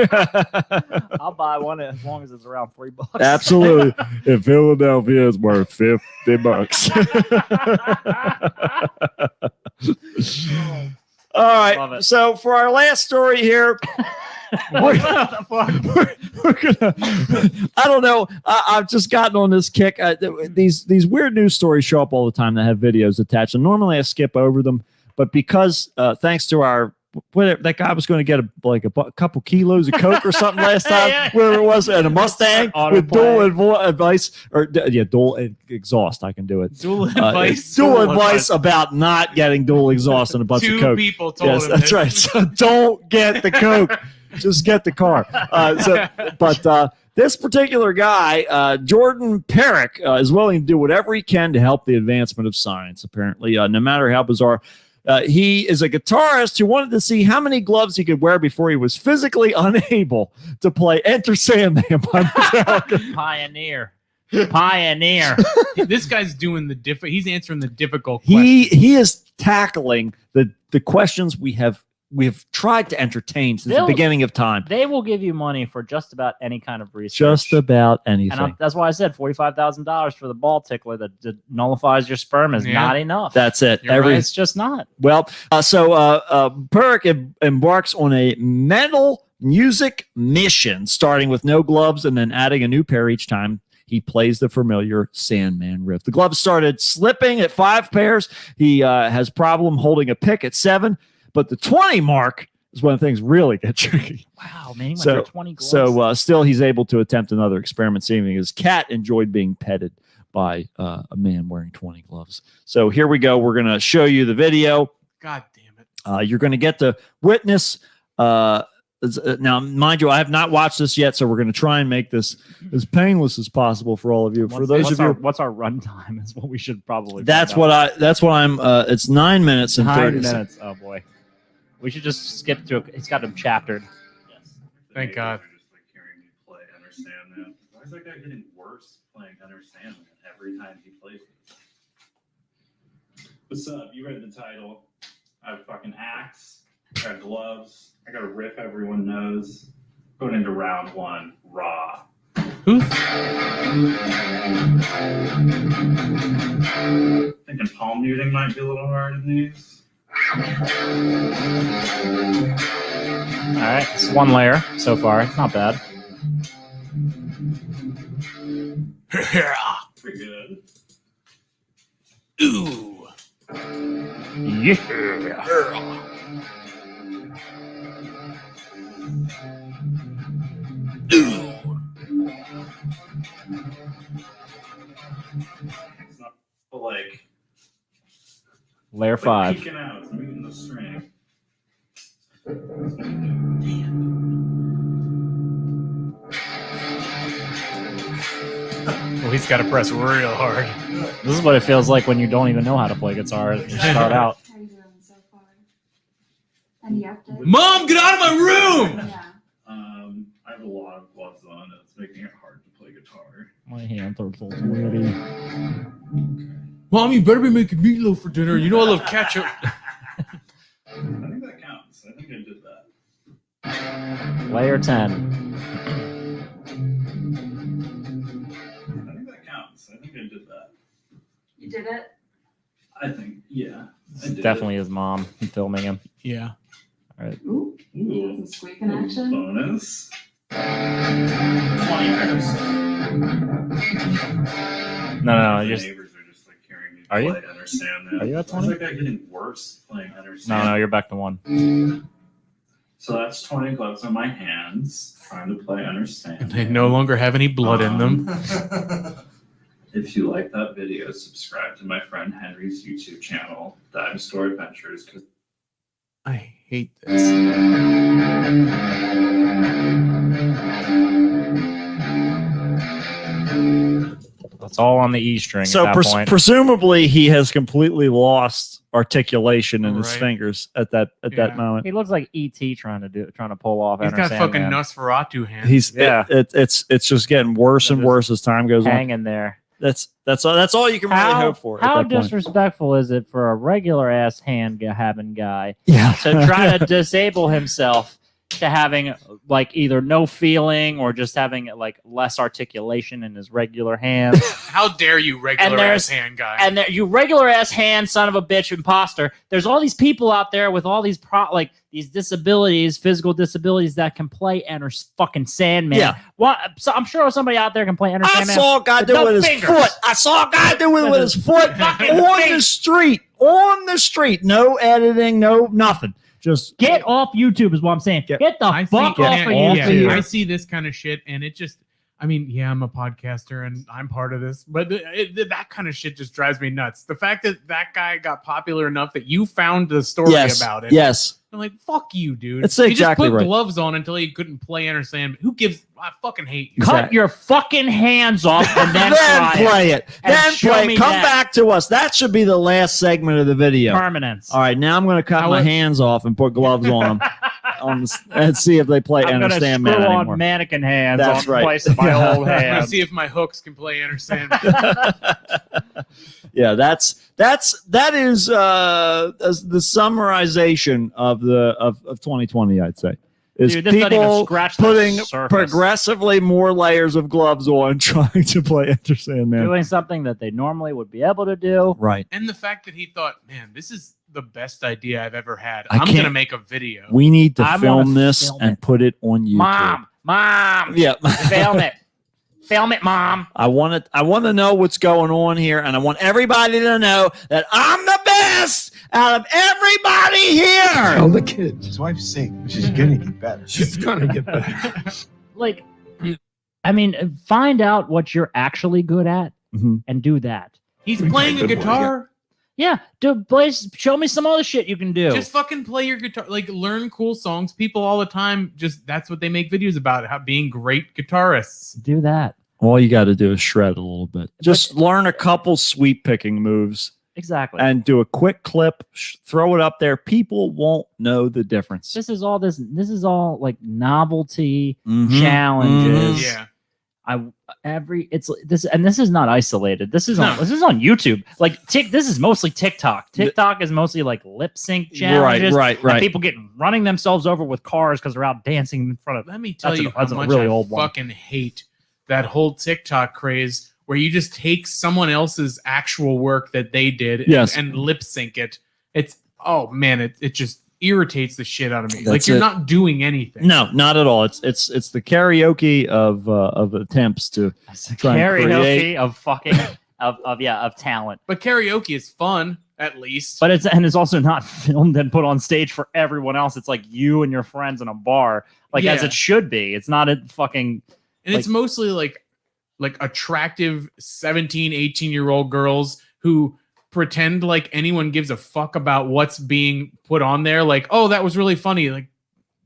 I'll buy one as long as it's around $3. Absolutely. In Philadelphia, it's worth $50. All Love right. it. So for our last story here, we're gonna, I don't know. I've just gotten on this kick. These weird news stories show up all the time that have videos attached, and normally I skip over them. But because thanks to our whatever, that guy was going to get a couple kilos of coke or something last time, Yeah. whatever it was, and a Mustang with Autoplay. dual advice or dual exhaust. I can do it. Dual advice. Dual advice about not getting dual exhaust and a bunch of 2 coke. people told Yes, him that's this. right. So don't get the coke. Just get the car. This particular guy, Jordan Perrick, is willing to do whatever he can to help the advancement of science, apparently, no matter how bizarre. He is a guitarist who wanted to see how many gloves he could wear before he was physically unable to play Enter Sandman by Metallica. Pioneer. This guy's doing he's answering the difficult questions. He is tackling the questions we have tried to entertain since the beginning of time. They will give you money for just about any kind of research. Just about anything. And that's why I said $45,000 for the ball tickler that nullifies your sperm is not enough. That's it. You're right. It's just not. Well, so Perrick embarks on a metal music mission, starting with no gloves and then adding a new pair each time he plays the familiar Sandman riff. The gloves started slipping at 5 pairs. He has problem holding a pick at 7, but the 20 mark is when things really get tricky. Wow, man. He went So- for 20 gloves. So still, he's able to attempt another experiment, seeing his cat enjoyed being petted by a man wearing 20 gloves. So here we go. We're going to show you the video. God damn it. You're going to get to witness. Now, mind you, I have not watched this yet, so we're going to try and make this as painless as possible for all of you. For those of you, what's our runtime is what we should probably. that's find out. what I'm. It's 9 minutes and 30 seconds. minutes. Oh boy, we should just skip to. It's got them chaptered. Thank God. Just like hearing me play Understand That. Why is that guy getting worse playing Understand That every time he plays it? What's up? You read the title. I have a fucking axe. I got gloves. I got a riff everyone knows. Going into round 1, raw. Who? Thinking palm muting might be a little hard in these. All right, it's one layer so far. It's not bad. Pretty good. Ooh. Yeah. It's not like Layer like 5. peeking out. It's moving the string. Well, he's got to press real hard. This is what it feels like when you don't even know how to play guitar. You start out. How you doing so far? Any updates? Mom, get out of my room! Yeah. I have a lot of gloves on. It's making it hard to play guitar. My hands are so sweaty. Mom, you better be making meatloaf for dinner. You know I love ketchup. I think that counts. I think I did that. Layer 10. I think that counts. I think I did that. You did it? I think, yeah. I did Definitely his mom. I'm filming him. Yeah. Ooh. It. Ooh. Some squeaking action. Bonus. 20 pairs. No, The you're. neighbors are just like hearing me Are you? play Understand That. Are you at Why is 20? that guy getting worse playing Understand? No, you're back to 1. So that's 20 gloves on my hands, trying to play Understand. And they no longer have any blood in them. If you like that video, subscribe to my friend Henry's YouTube channel, Dive Store Adventures. I hate this. It's all on the E string So at that point. presumably he has completely lost articulation in his Right. fingers at that Yeah. moment. He looks like ET trying to pull off. He's got Enter fucking Sandman. Nosferatu hands. He's Yeah. it's just getting worse and Just worse as time goes on. hanging there. That's all you can really hope for. How at that point. disrespectful is it for a regular ass hand having guy Yeah. to try to disable himself to having like either no feeling or just having like less articulation in his regular hands? How dare you, regular there's- ass hand guy? And there, you regular ass hand, son of a bitch, imposter. There's all these people out there with all these these disabilities, physical disabilities that can play Enter fucking Sandman. Yeah. So I'm sure somebody out there can play Enter I Sandman. saw a guy with do it no with his fingers. foot. I saw a guy do it with his foot fucking on the fingers. street. On the street. No editing, no nothing. Just Get off YouTube is what I'm saying. Get the I fuck see, off of yeah, YouTube. I see this kind of shit, and it just, I mean, yeah, I'm a podcaster and I'm part of this, but that kind of shit just drives me nuts. The fact that that guy got popular enough that you found the story about it. Yes. I'm like, fuck you, dude. That's he exactly just put right. gloves on until he couldn't play Enter Sandman. Who gives? I fucking hate you. Cut your fucking hands off and then, try play it. And Then show play me it. Come that. back to us. That should be the last segment of the video. Permanence. All right, now I'm going to cut Now my what- hands off and put gloves on them and see if they play I'm Enter gonna screw Sandman on anymore. mannequin hands That's on right. place of my old I'm gonna hands. see if my hooks can play Enter Sandman. Yeah, that is the summarization of 2020. I'd say is Dude, this doesn't even people scratch the putting surface. progressively more layers of gloves on, trying to play Enter Sandman. Doing something that they normally would be able to do. Right. And the fact that he thought, man, this is the best idea I've ever had. I I'm can't- gonna make a video. We need to I wanna film this film and it. put it on YouTube. Mom, Yeah. film it. Film it, Mom. I want to know what's going on here, and I want everybody to know that I'm the best out of everybody here. Tell the kid. His wife's sick. She's gonna get better. She's gonna get better. Like, I mean, find out what you're actually good at Mhm. and do that. He's playing a Good one, guitar. Yeah, show me some other shit you can do. Just fucking play your guitar. Like, learn cool songs. People all the time, just that's what they make videos about, how being great guitarists. do that. All you got to do is shred a little bit. Just learn a couple sweep picking moves Exactly. and do a quick clip. Throw it up there. People won't know the difference. This is all like novelty Mhm. challenges. Yeah. This is not isolated. This is on YouTube. Like this is mostly TikTok. TikTok is mostly like lip sync challenges. Right. And people getting running themselves over with cars because they're out dancing in front of. Let me tell That's you a- how that's a much really I old one. fucking hate that whole TikTok craze where you just take someone else's actual work that they did Yes. and lip sync it. It's, oh man, it just irritates the shit out of me. That's like, you're it. not doing anything. No, not at all. It's the karaoke of attempts to try and Karaoke create. of fucking of talent. But karaoke is fun, at least. But it's also not filmed and put on stage for everyone else. It's like you and your friends in a bar, like as Yeah. it should be. It's not a fucking. And it's mostly like attractive 17, 18-year-old girls who pretend like anyone gives a fuck about what's being put on there. Like, oh, that was really funny. Like,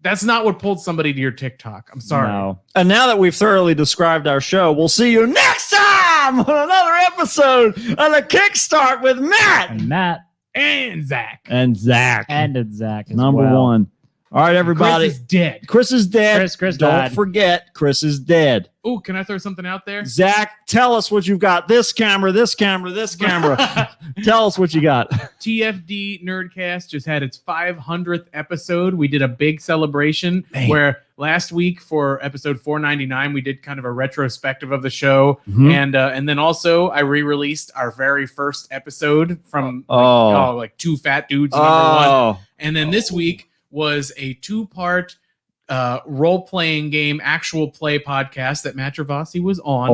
that's not what pulled somebody to your TikTok. I'm sorry. No. And now that we've thoroughly described our show, we'll see you next time on another episode of the Kickstart with Matt And Matt And Zach. and Zach. and Zach as Number well. one. All right, everybody. Chris is dead. Chris is dead. Chris Don't died. forget, Chris is dead. Oh, can I throw something out there? Zach, tell us what you've got. This camera, this camera, this camera. Tell us what you got. TFD Nerdcast just had its 500th episode. We did a big celebration where last week for episode 499 we did kind of a retrospective of the show, and then also I re-released our very first episode from like Two Fat Dudes number one, and then this week was a 2-part role-playing game actual play podcast that Matt Travasi was on.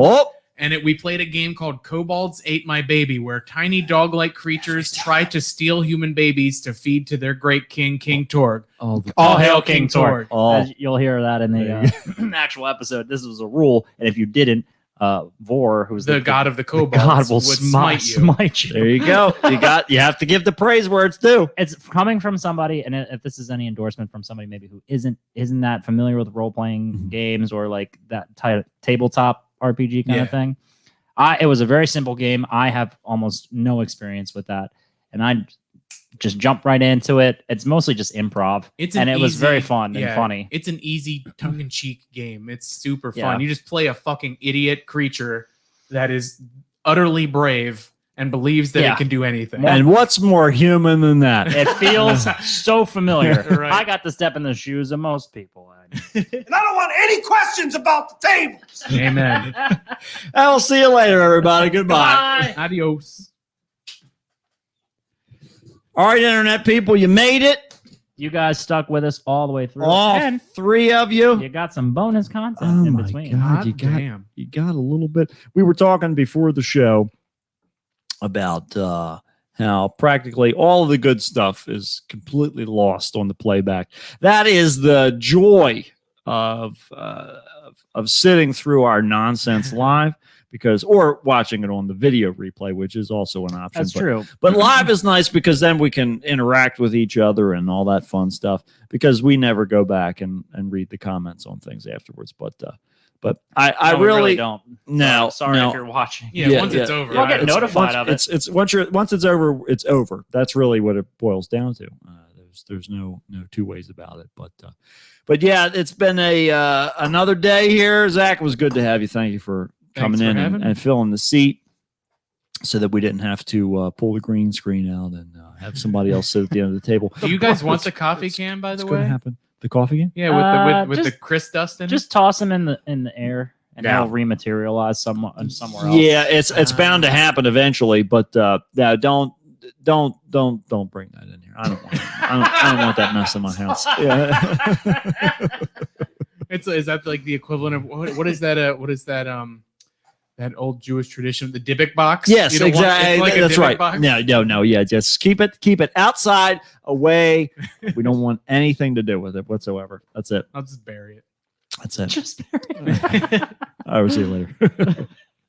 and we played a game called Kobolds Ate My Baby, where tiny dog-like creatures try to steal human babies to feed to their great king, King Torg. Oh, All hail King Torg. As you'll hear that in the actual episode. This was a rule, and if you didn't, Vor, who's The god of the Kobolds, god, will would smite you. smite you. there you go. You have to give the praise where it's due. It's coming from somebody, and if this is any endorsement from somebody maybe who isn't that familiar with role playing games or like that tabletop RPG kind of thing, it was a very simple game. I have almost no experience with that, and I just jumped right into it. It's mostly just improv, and it was very fun and funny. It's an easy tongue-in-cheek game. It's super fun. Yeah. You just play a fucking idiot creature that is utterly brave and believes that it can do anything. And what's more human than that? It feels so familiar. Right. I got to step in the shoes of most people. And I don't want any questions about the tables. Amen. I'll see you later, everybody. Goodbye. Adios. All right, internet people, you made it. You guys stuck with us all the way through. All and three of you. you got some bonus content Oh in my between. God, you got a little bit. We were talking before the show about how practically all of the good stuff is completely lost on the playback. That is the joy of sitting through our nonsense live, or watching it on the video replay, which is also an option. That's true. But live is nice because then we can interact with each other and all that fun stuff, because we never go back and read the comments on things afterwards. But I No, we really don't. No, Sorry no. if you're watching. Once it's over. You'll get it's- notified of it. It's once it's over, it's over. That's really what it boils down to. There's no two ways about it. But yeah, it's been another day here. Zach, it was good to have you. Thank you for coming in and filling the seat, so that we didn't have to pull the green screen out and have somebody else sit at the end of the table. Do you guys want the coffee can, by the What's going to way? happen? The coffee can? Yeah, with the just- Chris Dust in it? Just toss them in the air, and Yeah. they'll rematerialize somewhere else. Yeah, it's bound to happen eventually, but no, don't bring that in here. I don't want that mess in my house. Yeah. Is that like the equivalent of what is that? What is that? That old Jewish tradition, the Dybbuk box. Yes, You don't want- exactly. it's like a That's Dybbuk right. box? No. Yeah, just keep it outside, away. We don't want anything to do with it whatsoever. That's it. I'll just bury it. That's it. Just I will see you later.